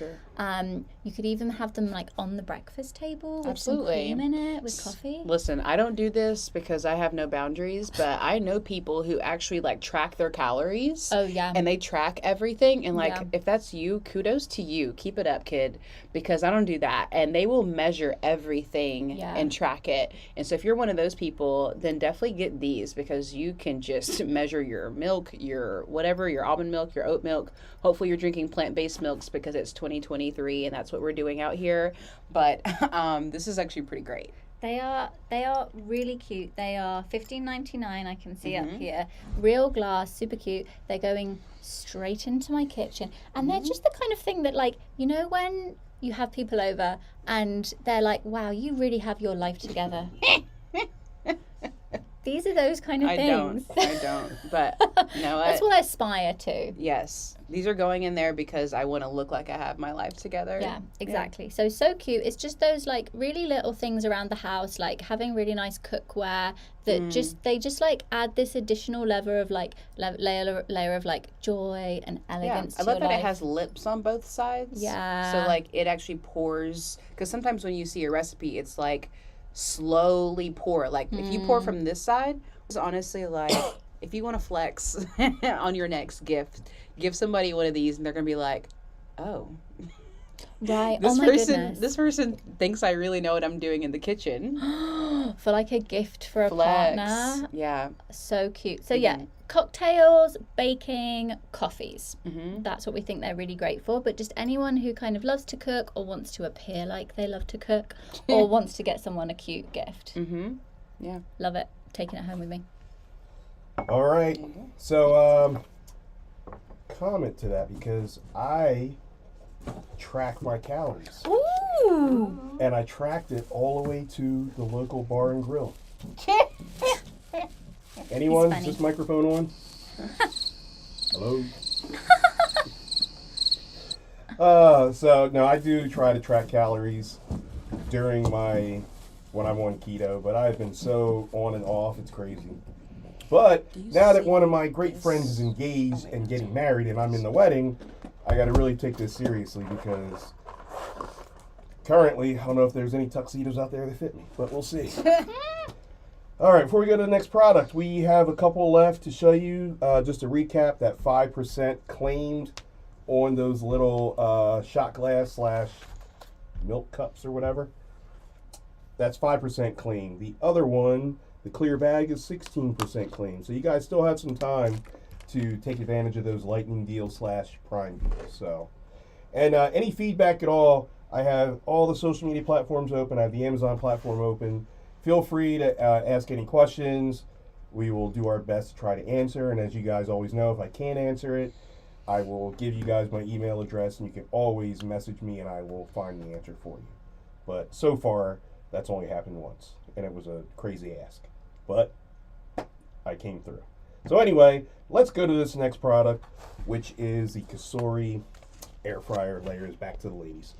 You could even have them like on the breakfast table with some cream in it with coffee. Listen, I don't do this because I have no boundaries, but I know people who actually like track their calories. Oh yeah. And they track everything, and like if that's you, kudos to you. Keep it up, kid, because I don't do that. And they will measure everything and track it. And so if you're one of those people, then definitely get these, because you can just measure your milk, your whatever, your almond milk, your oat milk. Hopefully you're drinking plant-based milks because it's 2023 and that's what we're doing out here. But this is actually pretty great. They are really cute. They are $15.99. I can see up here. Real glass, super cute. They're going straight into my kitchen, and they're just the kind of thing that, like, you know, when you have people over and they're like, "Wow, you really have your life together." These are those kind of things. I don't. But you know what? That's what I aspire to. Yes. These are going in there because I want to look like I have my life together. Yeah, exactly. Yeah. So cute. It's just those like really little things around the house, like having really nice cookware that they just like add this additional layer of like layer of like joy and elegance. Yeah, I love that it has lips on both sides. Yeah. So like it actually pours, because sometimes when you see a recipe, it's like slowly pour. Like if you pour from this side, it's honestly like if you want to flex on your next gift, give somebody one of these and they're gonna be like, oh, right, this person thinks I really know what I'm doing in the kitchen. For like a gift for a partner. Yeah, so cute. So cocktails, baking, coffees. That's what we think they're really great for. But just anyone who kind of loves to cook or wants to appear like they love to cook or wants to get someone a cute gift. Yeah, love it. Taking it home with me. All right. So comment to that, because I track my calories. Ooh. And I tracked it all the way to the local bar and grill. Anyone? Is this microphone on? Hello? So no, I do try to track calories during when I'm on keto, but I've been so on and off, it's crazy. But now that one of my great friends is engaged and getting married and I'm in the wedding, I got to really take this seriously, because currently, I don't know if there's any tuxedos out there that fit me, but we'll see. All right, before we go to the next product, we have a couple left to show you. Just to recap, that 5% claimed on those little shot glass / milk cups or whatever. That's 5% clean. The other one, the clear bag, is 16% clean. So you guys still have some time to take advantage of those lightning deals / prime deals. So, and any feedback at all, I have all the social media platforms open. I have the Amazon platform open. Feel free to ask any questions. We will do our best to try to answer. And as you guys always know, if I can't answer it, I will give you guys my email address, and you can always message me and I will find the answer for you. But so far, that's only happened once, and it was a crazy ask. But I came through. So anyway, let's go to this next product, which is the Kasori air fryer layers. Back to the ladies.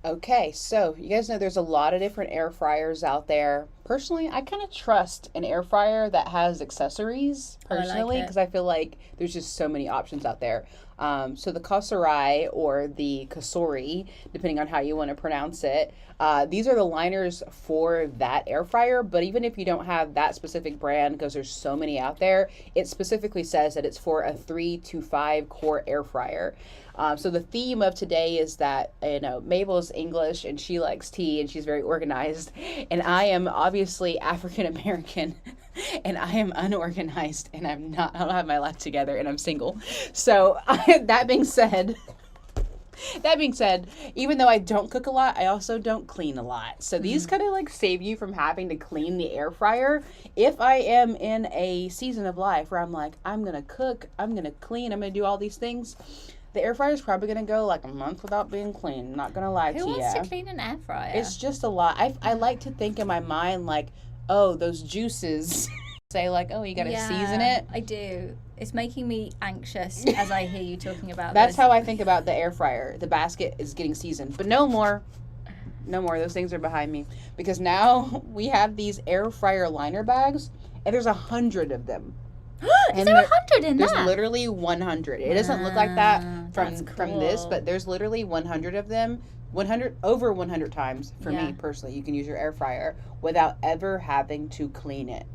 Okay, so you guys know there's a lot of different air fryers out there. Personally, I kind of trust an air fryer that has accessories, Oh, I like personally, it. because I feel like there's just so many options out there. So the Kasurai or the Kasori, depending on how you want to pronounce it, these are the liners for that air fryer. But even if you don't have that specific brand, because there's so many out there, it specifically says that it's for a 3 to 5 core air fryer. So the theme of today is that, Mabel's English and she likes tea and she's very organized. And I am obviously African American and I am unorganized and I don't have my life together and I'm single. So that being said, even though I don't cook a lot, I also don't clean a lot. So these kind of like save you from having to clean the air fryer. If I am in a season of life where I'm like, I'm going to cook, I'm going to clean, I'm going to do all these things, the air fryer is probably going to go like a month without being clean. I'm not going to lie to you. Who wants to clean an air fryer? It's just a lot. I like to think in my mind like, oh, those juices. Say like, oh, you got to season it. I do. It's making me anxious as I hear you talking about That's this. how I think about the air fryer. The basket is getting seasoned. But no more. Those things are behind me. Because now we have these air fryer liner bags, and there's 100 of them. Is there 100 in There's that? literally 100. It doesn't look like that that's from this, cool. but there's literally 100 of them. 100 times for me personally. You can use your air fryer without ever having to clean it.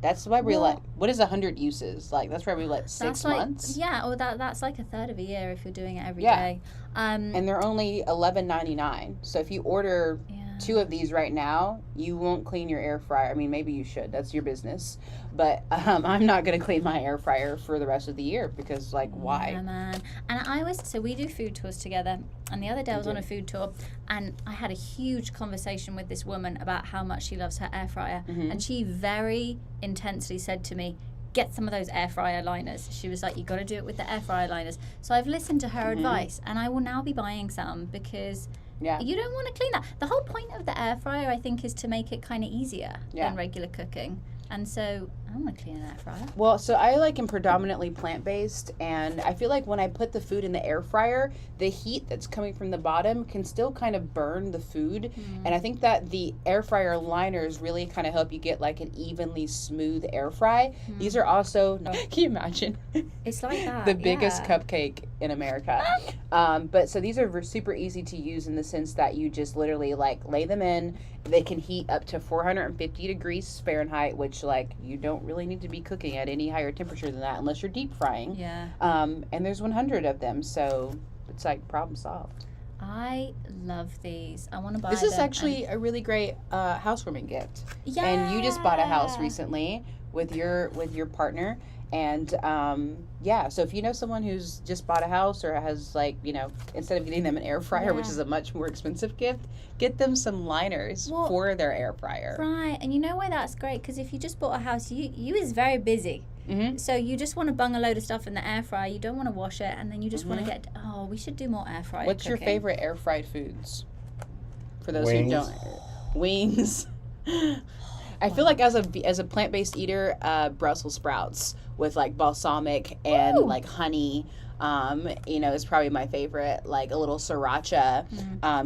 That's why we what is 100 uses? Like that's probably like 6 months. Yeah, or that's like a third of a year if you're doing it every day. And they're only $11.99. So if you order 2 of these right now, you won't clean your air fryer. I mean, maybe you should. That's your business. But I'm not going to clean my air fryer for the rest of the year because, like, why? Yeah, man. And so we do food tours together. And the other day I was on a food tour and I had a huge conversation with this woman about how much she loves her air fryer. Mm-hmm. And she very intensely said to me, get some of those air fryer liners. She was like, you got to do it with the air fryer liners. So I've listened to her advice and I will now be buying some because you don't want to clean that. The whole point of the air fryer, I think, is to make it kind of easier than regular cooking. And so I don't want to clean an air fryer. Well, so I am predominantly plant-based, and I feel like when I put the food in the air fryer, the heat that's coming from the bottom can still kind of burn the food. And I think that the air fryer liners really kind of help you get like an evenly smooth air fry. These are also, can you imagine? It's like that. The biggest cupcake in America. But so these are super easy to use in the sense that you just literally like lay them in. They can heat up to 450 degrees Fahrenheit, which like you don't really need to be cooking at any higher temperature than that unless you're deep frying. Yeah. And there's 100 of them, so it's like problem solved. I love these. I want to buy This them. is actually a really great housewarming gift. Yeah. And you just bought a house recently with your partner. And so if you know someone who's just bought a house or has like, instead of getting them an air fryer, which is a much more expensive gift, get them some liners for their air fryer. Right. And you know why that's great? Because if you just bought a house, you is very busy. Mm-hmm. So you just want to bung a load of stuff in the air fryer. You don't want to wash it. And then you just want to get, we should do more air fryer What's cooking. your favorite air fried foods? For those Wings. who don't. Wings. I feel like as a plant-based eater, Brussels sprouts with like balsamic and like honey, is probably my favorite. Like a little sriracha.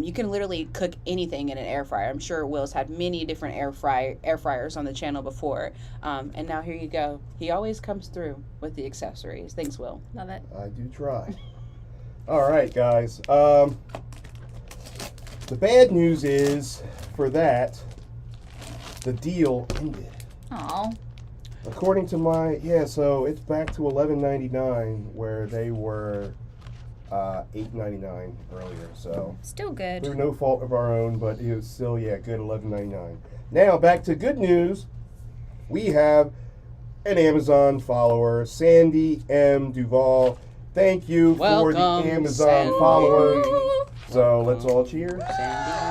You can literally cook anything in an air fryer. I'm sure Will's had many different air fryers on the channel before. And now here you go. He always comes through with the accessories. Thanks, Will. Love it. I do try. All right, guys. The bad news is for that, the deal ended. Oh. According to so it's back to $11.99 where they were $8.99 earlier. So Still good. through no fault of our own, but it was still good $11.99. Now back to good news. We have an Amazon follower, Sandy M. Duval. Thank you for the Amazon Sandy. follower. So let's all cheer. Sandy.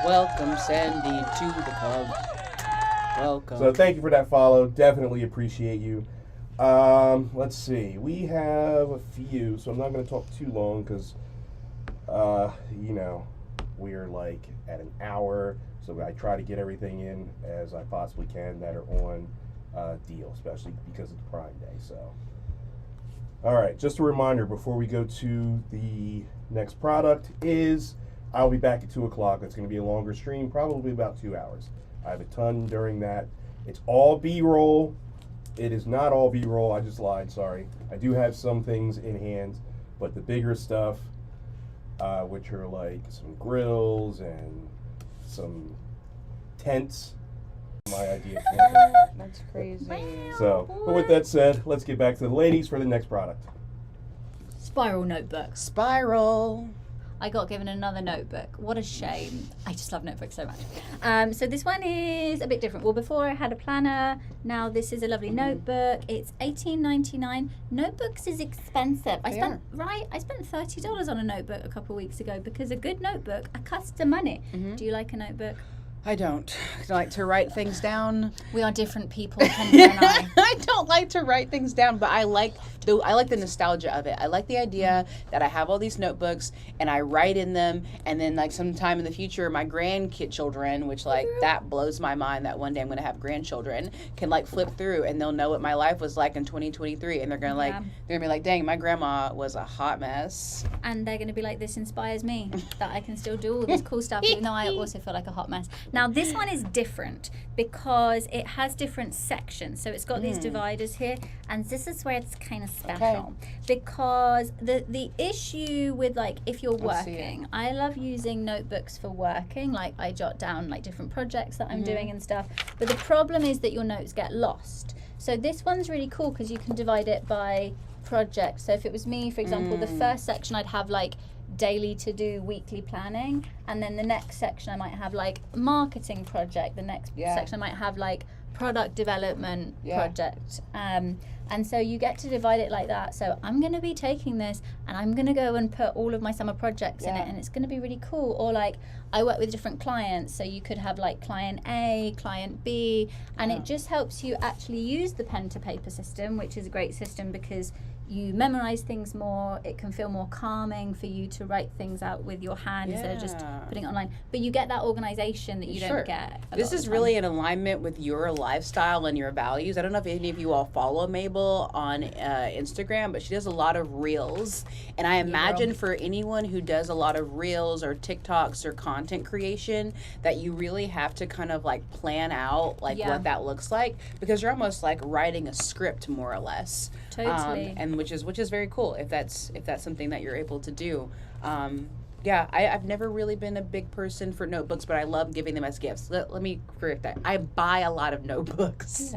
Welcome, Sandy, to the club. Welcome. So thank you for that follow. Definitely appreciate you. Let's see. We have a few, so I'm not going to talk too long because, we're like at an hour. So I try to get everything in as I possibly can that are on deal, especially because it's Prime Day. So, all right. Just a reminder before we go to the next product is I'll be back at 2 o'clock. It's going to be a longer stream, probably about 2 hours. I have a ton during that. It's all B-roll. It is not all B-roll. I just lied, sorry. I do have some things in hand, but the bigger stuff, which are like some grills and some tents, my idea. That's crazy. So, but with that said, let's get back to the ladies for the next product. Spiral notebooks. Spiral. I got given another notebook. What a shame. I just love notebooks so much. So this one is a bit different. Well, before I had a planner. Now this is a lovely notebook. It's $18.99. Notebooks is expensive. I spent $30 on a notebook a couple of weeks ago because a good notebook costs money. Do you like a notebook? I don't. I like to write things down. We are different people, Kendra and I. I don't like to write things down, but I like the nostalgia of it. I like the idea that I have all these notebooks and I write in them, and then like sometime in the future, my grandchildren, which like that blows my mind that one day I'm gonna have grandchildren, can like flip through and they'll know what my life was like in 2023, and they're gonna be like, dang, my grandma was a hot mess. And they're gonna be like, this inspires me that I can still do all this cool stuff, even though I also feel like a hot mess. Now this one is different because it has different sections. So it's got these dividers here, and this is where it's kind of special. Because the issue with like if you're working, I love using notebooks for working. Like I jot down like different projects that I'm doing and stuff. But the problem is that your notes get lost. So this one's really cool because you can divide it by project. So if it was me, for example, the first section I'd have like daily to do, weekly planning, and then the next section I might have like marketing project, the next section I might have like product development project, and so you get to divide it like that. So I'm going to be taking this and I'm going to go and put all of my summer projects in it, and it's going to be really cool. Or like I work with different clients, so you could have like client A, client B, and it just helps you actually use the pen to paper system, which is a great system because you memorize things more. It can feel more calming for you to write things out with your hand instead of just putting it online. But you get that organization that you don't get. This is really in alignment with your lifestyle and your values. I don't know if any of you all follow Mabel on Instagram, but she does a lot of reels. And I imagine for anyone who does a lot of reels or TikToks or content creation, that you really have to kind of like plan out like what that looks like, because you're almost like writing a script more or less. Totally. And which is very cool if that's something that you're able to do. I've never really been a big person for notebooks, but I love giving them as gifts. Let me correct that. I buy a lot of notebooks.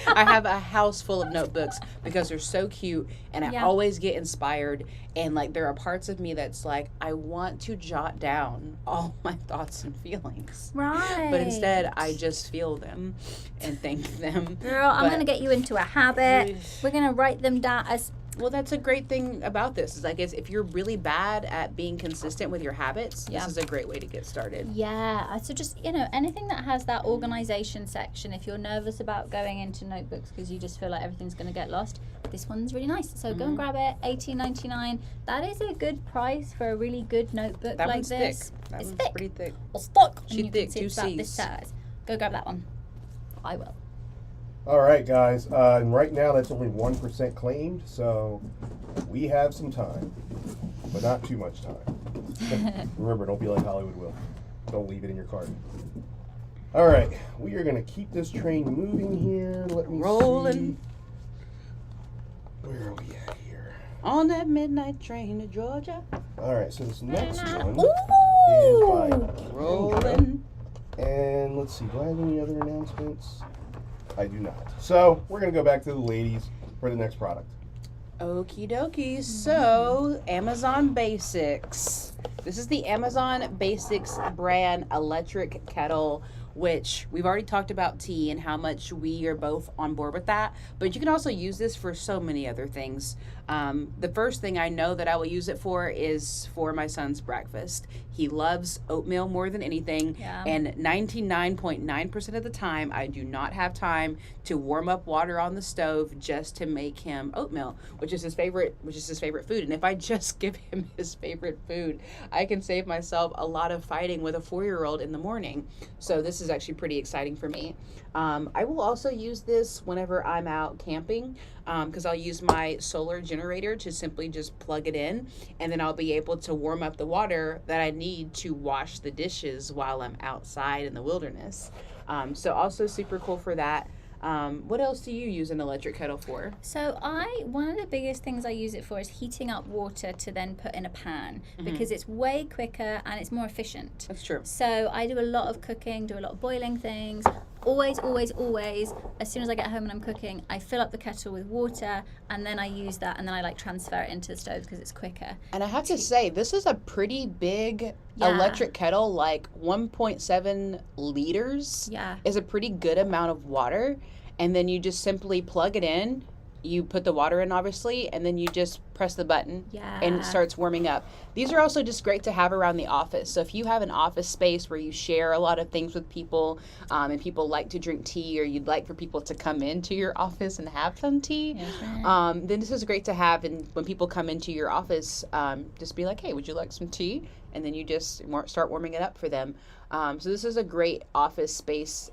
I have a house full of notebooks because they're so cute, and I always get inspired, and like there are parts of me that's like, I want to jot down all my thoughts and feelings. Right. But instead I just feel them and think them. Girl, I'm going to get you into a habit. We're going to write them down as... Well, that's a great thing about this. Is like, if you're really bad at being consistent with your habits, this is a great way to get started. Yeah. So just, anything that has that organization section, if you're nervous about going into notebooks because you just feel like everything's going to get lost, this one's really nice. So go and grab it, $18.99. That is a good price for a really good notebook that like one's this. Thick. That it's one's thick. Pretty thick. It's thick. She's thick, 2 It's about this C's. size. Go grab that one. I will. All right, guys. And right now, that's only 1% claimed, so we have some time, but not too much time. Remember, don't be like Hollywood will. Don't leave it in your cart. All right, we are going to keep this train moving here. Let me Rolling. see. Where are we at here? On that midnight train to Georgia. All right, so this next one Ooh. is by Kendra. Rolling. And let's see, do I have any other announcements? I do not. So we're going to go back to the ladies for the next product. Okie dokie. So, Amazon Basics. This is the Amazon Basics brand electric kettle, which we've already talked about tea and how much we are both on board with that. But you can also use this for so many other things. The first thing I know that I will use it for is for my son's breakfast. He loves oatmeal more than anything. Yeah. And 99.9% of the time, I do not have time to warm up water on the stove just to make him oatmeal, which is his favorite food. And if I just give him his favorite food, I can save myself a lot of fighting with a 4-year-old in the morning. So this is actually pretty exciting for me. I will also use this whenever I'm out camping. because I'll use my solar generator to simply just plug it in, and then I'll be able to warm up the water that I need to wash the dishes while I'm outside in the wilderness. So also super cool for that. What else do you use an electric kettle for? So one of the biggest things I use it for is heating up water to then put in a pan, because it's way quicker and it's more efficient. That's true. So I do a lot of cooking, do a lot of boiling things. Always, as soon as I get home and I'm cooking, I fill up the kettle with water, and then I use that, and then I transfer it into the stove because it's quicker. And I have to say, this is a pretty big electric kettle, like 1.7 liters is a pretty good amount of water. And then you just simply plug it in. You put the water in, obviously, and then you just press the button and it starts warming up. These are also just great to have around the office. So if you have an office space where you share a lot of things with people, and people like to drink tea, or you'd like for people to come into your office and have some tea, then this is great to have. And when people come into your office, just be like, hey, would you like some tea? And then you just start warming it up for them. So this is a great office space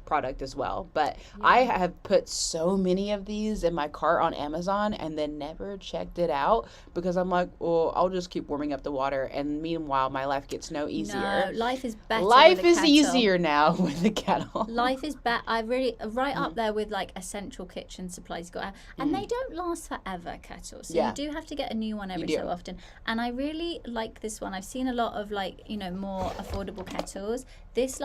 product as well. But I have put so many of these in my cart on Amazon and then never checked it out, because I'm like, oh, I'll just keep warming up the water. And meanwhile, my life gets no easier. No, life is better. Life with a is kettle. easier now with the kettle. Life is better. I really up there with essential kitchen supplies you got to have. And they don't last forever, kettles. So you do have to get a new one every so often. And I really like this one. I've seen a lot of more affordable kettles. This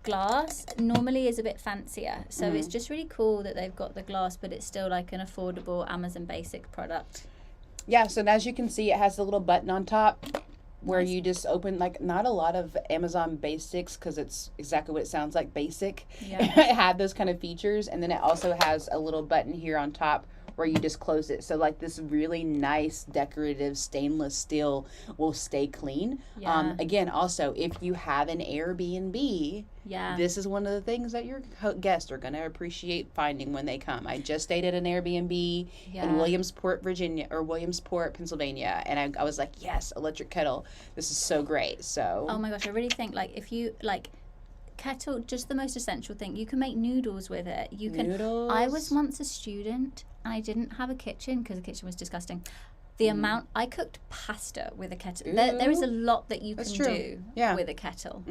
glass normally is a bit fancier, so it's just really cool that they've got the glass, but it's still an affordable Amazon Basic product. Yeah, so as you can see, it has a little button on top where you just open, not a lot of Amazon Basics, because it's exactly what it sounds like, basic. It had those kind of features, and then it also has a little button here on top where you just close it. So this really nice decorative stainless steel will stay clean. Again, also, if you have an Airbnb, this is one of the things that your guests are going to appreciate finding when they come. I just stayed at an Airbnb in Williamsport, Pennsylvania, and I was like, yes, electric kettle. This is so great. So oh my gosh, I really think if you kettle, just the most essential thing. You can make noodles with it. You can. Noodles. I was once a student and I didn't have a kitchen because the kitchen was disgusting. The amount I cooked pasta with a kettle. There is a lot that you can do with a kettle.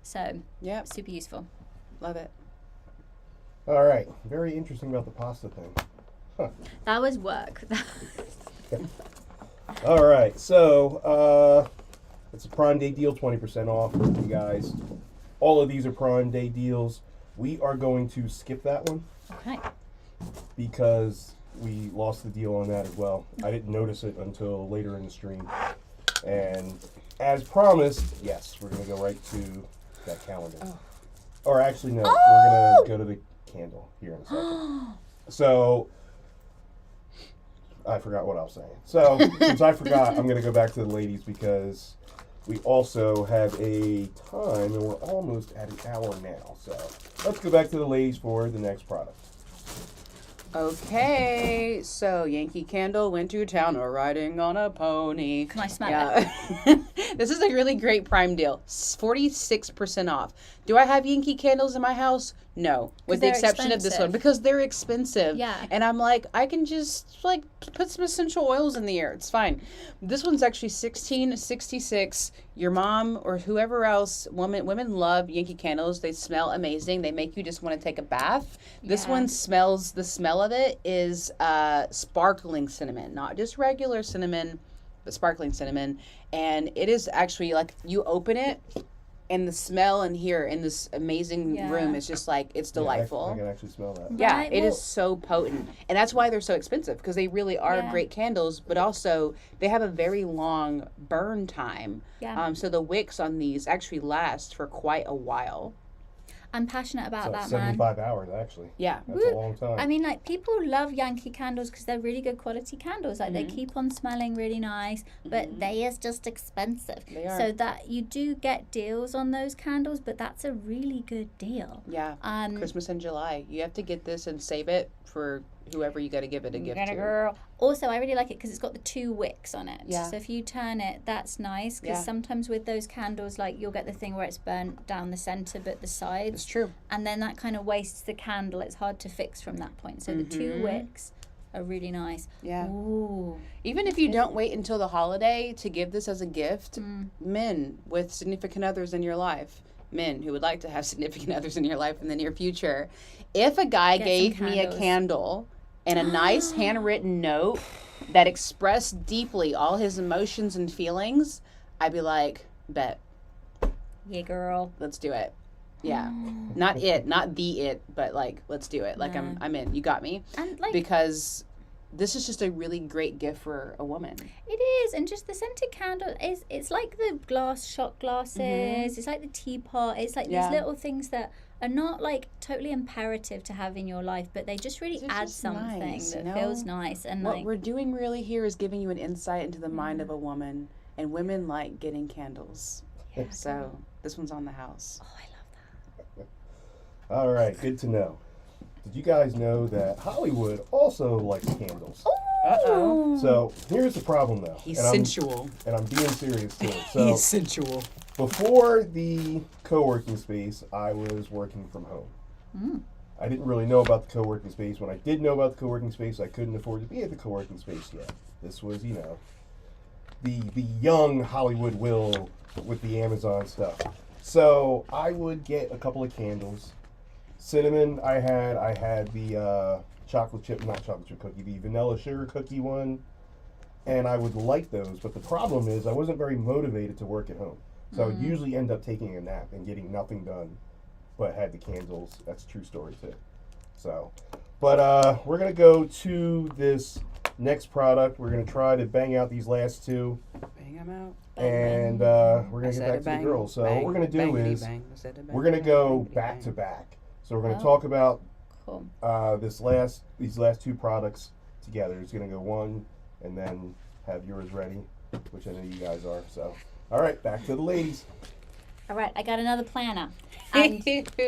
So super useful. Love it. All right, very interesting about the pasta thing. Huh. That was work. All right, so it's a Prime Day deal, 20% off, you guys. All of these are Prime Day deals. We are going to skip that one. Okay. Because we lost the deal on that as well. I didn't notice it until later in the stream. And as promised, yes, we're going to go right to that calendar. Or actually, no, we're going to go to the candle here in a second. So, I forgot what I was saying. So, since I forgot, I'm going to go back to the ladies because we also have a time, and we're almost at an hour now. So, let's go back to the ladies for the next product. Okay, so Yankee Candle went to town riding on a pony. Can I smell it? This is a really great Prime deal. 46% off. Do I have Yankee Candles in my house? No, with the exception of this one, because they're expensive. Yeah. And I'm like, I can just put some essential oils in the air. It's fine. This one's actually $16.66. Your mom or whoever else, women love Yankee Candles. They smell amazing. They make you just want to take a bath. This one smells, the smell of it is sparkling cinnamon, not just regular cinnamon, but sparkling cinnamon. And it is actually you open it, and the smell in here in this amazing room is just it's delightful. I can actually smell that. Yeah, Right, it is so potent. And that's why they're so expensive, because they really are great candles, but also they have a very long burn time. Yeah. So the wicks on these actually last for quite a while. I'm passionate about So that, 75 hours, actually. Yeah. That's a long time. I mean, people love Yankee candles because they're really good quality candles. They keep on smelling really nice, but they is just expensive. They are. So that you do get deals on those candles, but that's a really good deal. Yeah. Christmas in July. You have to get this and save it for whoever you got to give it a gift to. Girl. Also, I really like it because it's got the 2 wicks on it. Yeah. So if you turn it, that's nice, because sometimes with those candles, you'll get the thing where it's burnt down the center but the sides. It's true. And then that kind of wastes the candle. It's hard to fix from that point. So the 2 wicks are really nice. Yeah. Ooh. Even if you don't wait until the holiday to give this as a gift, Mm. men with significant others in your life, men who would like to have significant others in your life in the near future, if a guy Get some gave me a candles. candle and a nice handwritten note that expressed deeply all his emotions and feelings, I'd be like, bet, Yeah, girl. let's do it. Yeah. Not the it, but like, let's do it. Like, No. I'm in. You got me. And like Because this is just a really great gift for a woman. it is, and just the scented candle is, it's like the shot glasses, it's like the teapot, it's like Yeah. these little things that are not like totally imperative to have in your life, but they just really They're add just something nice, that you know? feels nice. And What like, we're doing really here is giving you an insight into the mind of a woman, and women like getting candles. So this one's on the house. oh, I love that. All right, good to know. Did you guys know that Hollywood also likes candles? Uh-oh. So here's the problem, though. He's and sensual. I'm being serious too. So He's sensual. before the co-working space, I was working from home. I didn't really know about the co-working space. When I did know about the co-working space, I couldn't afford to be at the co-working space yet. This was, you know, the young Hollywood Will with the Amazon stuff. So I would get a couple of candles. Cinnamon, I had the chocolate chip, not chocolate chip cookie, the vanilla sugar cookie one, and I would like those. But the problem is I wasn't very motivated to work at home. So I would usually end up taking a nap and getting nothing done, but had the candles. That's a true story too. So, but we're gonna go to this next product. We're gonna try to bang out these last two, Bang him out. and we're gonna get back to the girls. So what we're gonna do is we're gonna go back to back. So we're gonna talk about Cool. these last two products together. It's gonna go one, and then have yours ready, which I know you guys are. So, all right, back to the ladies. All right, I got another planner. And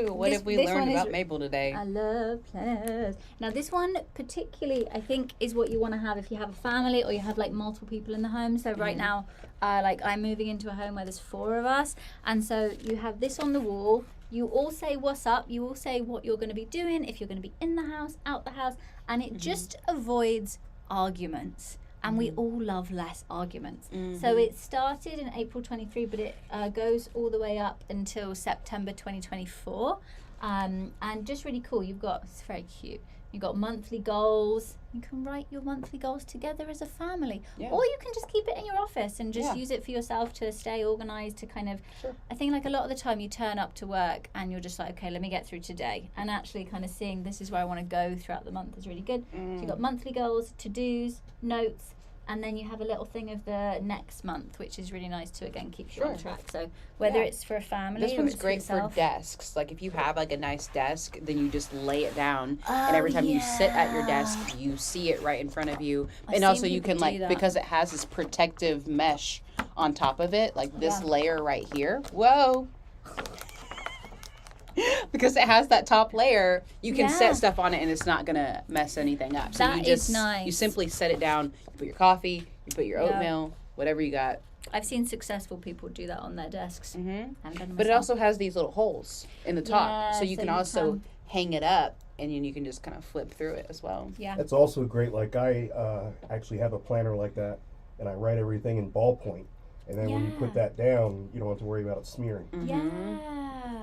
What this- have we this learned one is- about Mabel today? I love planners. Now this one particularly, I think, is what you want to have if you have a family or you have like multiple people in the home. So right now, like I'm moving into a home where there's 4 of us, and so you have this on the wall. You all say what's up. You all say what you're going to be doing, if you're going to be in the house, out the house, and it just avoids arguments. And we all love less arguments. So it started in April 23, but it goes all the way up until September 2024. And just really cool. It's very cute. You've got monthly goals. You can write your monthly goals together as a family. Yeah. Or you can just keep it in your office and just Yeah. use it for yourself to stay organized, to kind of, Sure. I think like a lot of the time you turn up to work and you're just like, okay, let me get through today. And actually kind of seeing this is where I want to go throughout the month is really good. So you've got monthly goals, to-dos, notes, and then you have a little thing of the next month, which is really nice to, again, keep you on Sure. track. So whether Yeah. it's for a family This or one's it's great for for yourself. desks. Like if you have like a nice desk, then you just lay it down, and Oh, every time you sit at your desk, yeah. you see it right in front of you. I've And also seen you people can do like that. because it has this protective mesh on top of it, like this Yeah. layer right here. Whoa. Because it has that top layer, you can Yeah. set stuff on it and it's not gonna mess anything up. So That you is just nice. you simply set it down, you put your coffee, you put your Yeah. oatmeal, whatever you got. I've seen successful people do that on their desks. Mm-hmm. Haven't done it But it myself. also has these little holes in the top, Yeah, so you so can you also can- hang it up, and then you can just kind of flip through it as well. Yeah. That's also great. Like I actually have a planner like that, and I write everything in ballpoint. And then when you put Yeah. that down, you don't have to worry about it smearing. Yeah.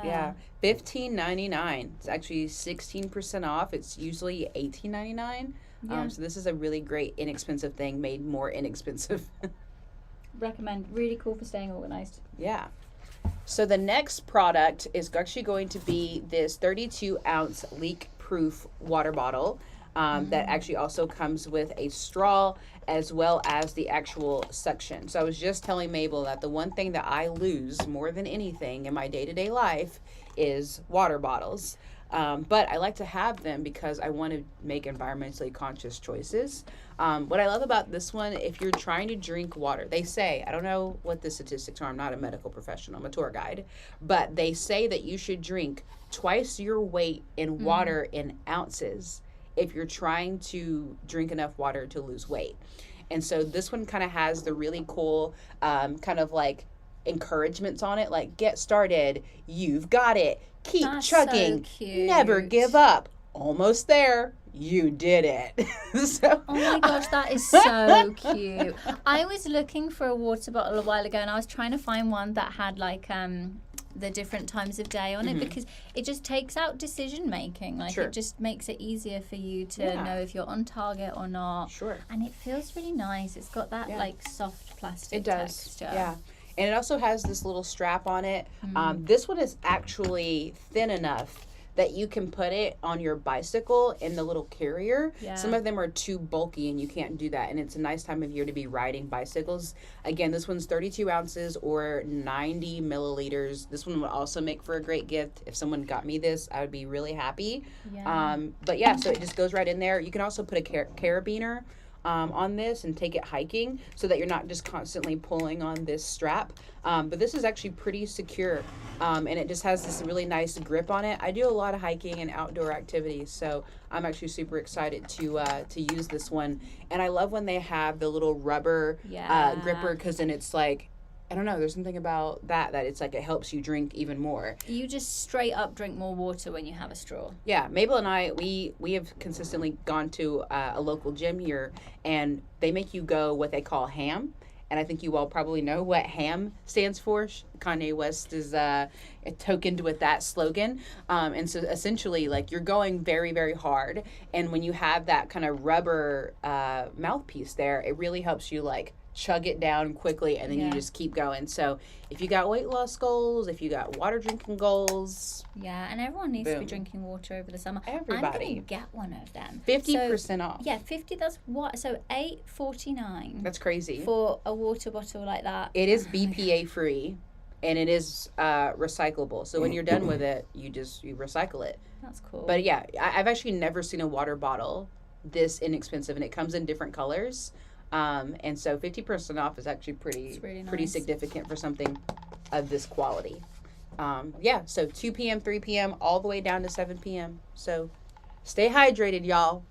Yeah, $15.99. It's actually 16% off. It's usually $18.99. Yeah. So this is a really great inexpensive thing made more inexpensive. Recommend. Really cool for staying organized. Yeah. So the next product is actually going to be this 32-ounce leak-proof water bottle that actually also comes with a straw as well as the actual suction. So I was just telling Mabel that the one thing that I lose more than anything in my day-to-day life is water bottles. But I like to have them because I want to make environmentally conscious choices. What I love about this one, if you're trying to drink water, they say, I don't know what the statistics are, I'm not a medical professional, I'm a tour guide, but they say that you should drink twice your weight in water in ounces if you're trying to drink enough water to lose weight. And so this one kind of has the really cool kind of like encouragements on it, like get started, you've got it, keep That's chugging, so cute. never give up, almost there, you did it. So, Oh my gosh, that is so cute. I was looking for a water bottle a while ago, and I was trying to find one that had like the different times of day on it, because it just takes out decision making. Like, Sure. it just makes it easier for you to Yeah. know if you're on target or not. Sure. And it feels really nice. It's got that Yeah. like soft plastic It does. texture. Yeah. And it also has this little strap on it. This one is actually thin enough that you can put it on your bicycle in the little carrier. Yeah. Some of them are too bulky and you can't do that. And it's a nice time of year to be riding bicycles. Again, this one's 32 ounces or 90 milliliters. This one would also make for a great gift. If someone got me this, I would be really happy. Yeah. But yeah, so it just goes right in there. You can also put a carabiner on this and take it hiking so that you're not just constantly pulling on this strap. But this is actually pretty secure, and it just has this really nice grip on it. I do a lot of hiking and outdoor activities, so I'm actually super excited to use this one. And I love when they have the little rubber Yeah. gripper, because then it's like, I don't know, there's something about that it's like it helps you drink even more. You just straight up drink more water when you have a straw. Yeah, Mabel and I, we have consistently gone to a local gym here, and they make you go what they call ham. And I think you all probably know what ham stands for. Kanye West is tokened with that slogan. And so essentially, like, you're going very, very hard. And when you have that kind of rubber mouthpiece there, it really helps you, like, chug it down quickly, and then you just keep going. So if you got weight loss goals, if you got water drinking goals, Yeah, and everyone needs to be Boom. drinking water over the summer. Everybody. I'm gonna get one of them. 50% off. Yeah, 50. That's what. So $8.49 That's crazy. for a water bottle like that. It is BPA free, and it is recyclable. So when you're done with it, you recycle it. That's cool. But yeah, I've actually never seen a water bottle this inexpensive, and it comes in different colors. And so 50% off is actually It's really pretty nice. significant for something of this quality. Yeah, so 2 p.m., 3 p.m., all the way down to 7 p.m. So stay hydrated, y'all.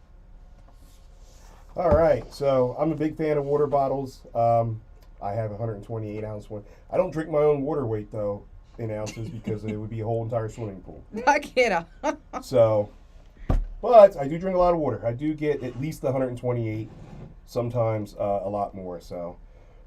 All right, so I'm a big fan of water bottles. I have a 128 ounce one. I don't drink my own water weight though in ounces because it would be a whole entire swimming pool. I can't. So, but I do drink a lot of water. I do get at least the 128, sometimes a lot more. So,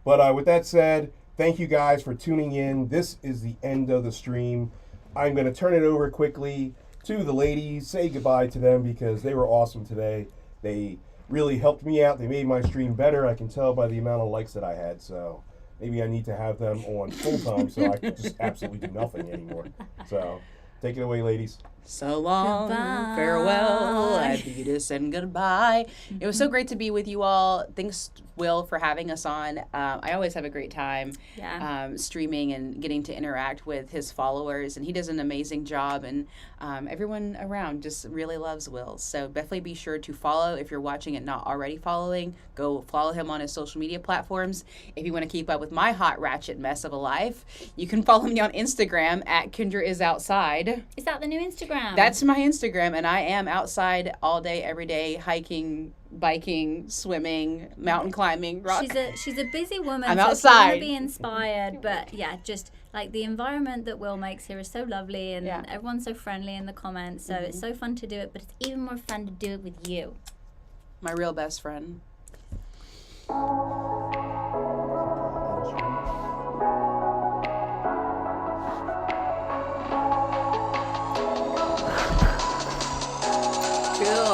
but with that said, thank you guys for tuning in. This is the end of the stream. I'm going to turn it over quickly to the ladies. Say goodbye to them because they were awesome today. They really helped me out. They made my stream better. I can tell by the amount of likes that I had. So maybe I need to have them on full time so I can just absolutely do nothing anymore. So take it away, ladies. So long, Goodbye. farewell, adios, and goodbye. It was so great to be with you all. Thanks, Will, for having us on. I always have a great time streaming and getting to interact with his followers, and he does an amazing job, and everyone around just really loves Will. So definitely be sure to follow. If you're watching and not already following, go follow him on his social media platforms. If you want to keep up with my hot ratchet mess of a life, you can follow me on Instagram at Kendra is outside. Is that the new Instagram? That's my Instagram, and I am outside all day, every day, hiking, biking, swimming, mountain climbing, rock. She's a busy woman. I'm so outside. If you want to be inspired, but yeah, just like the environment that Will makes here is so lovely, and everyone's so friendly in the comments. So it's so fun to do it, but it's even more fun to do it with you. My real best friend.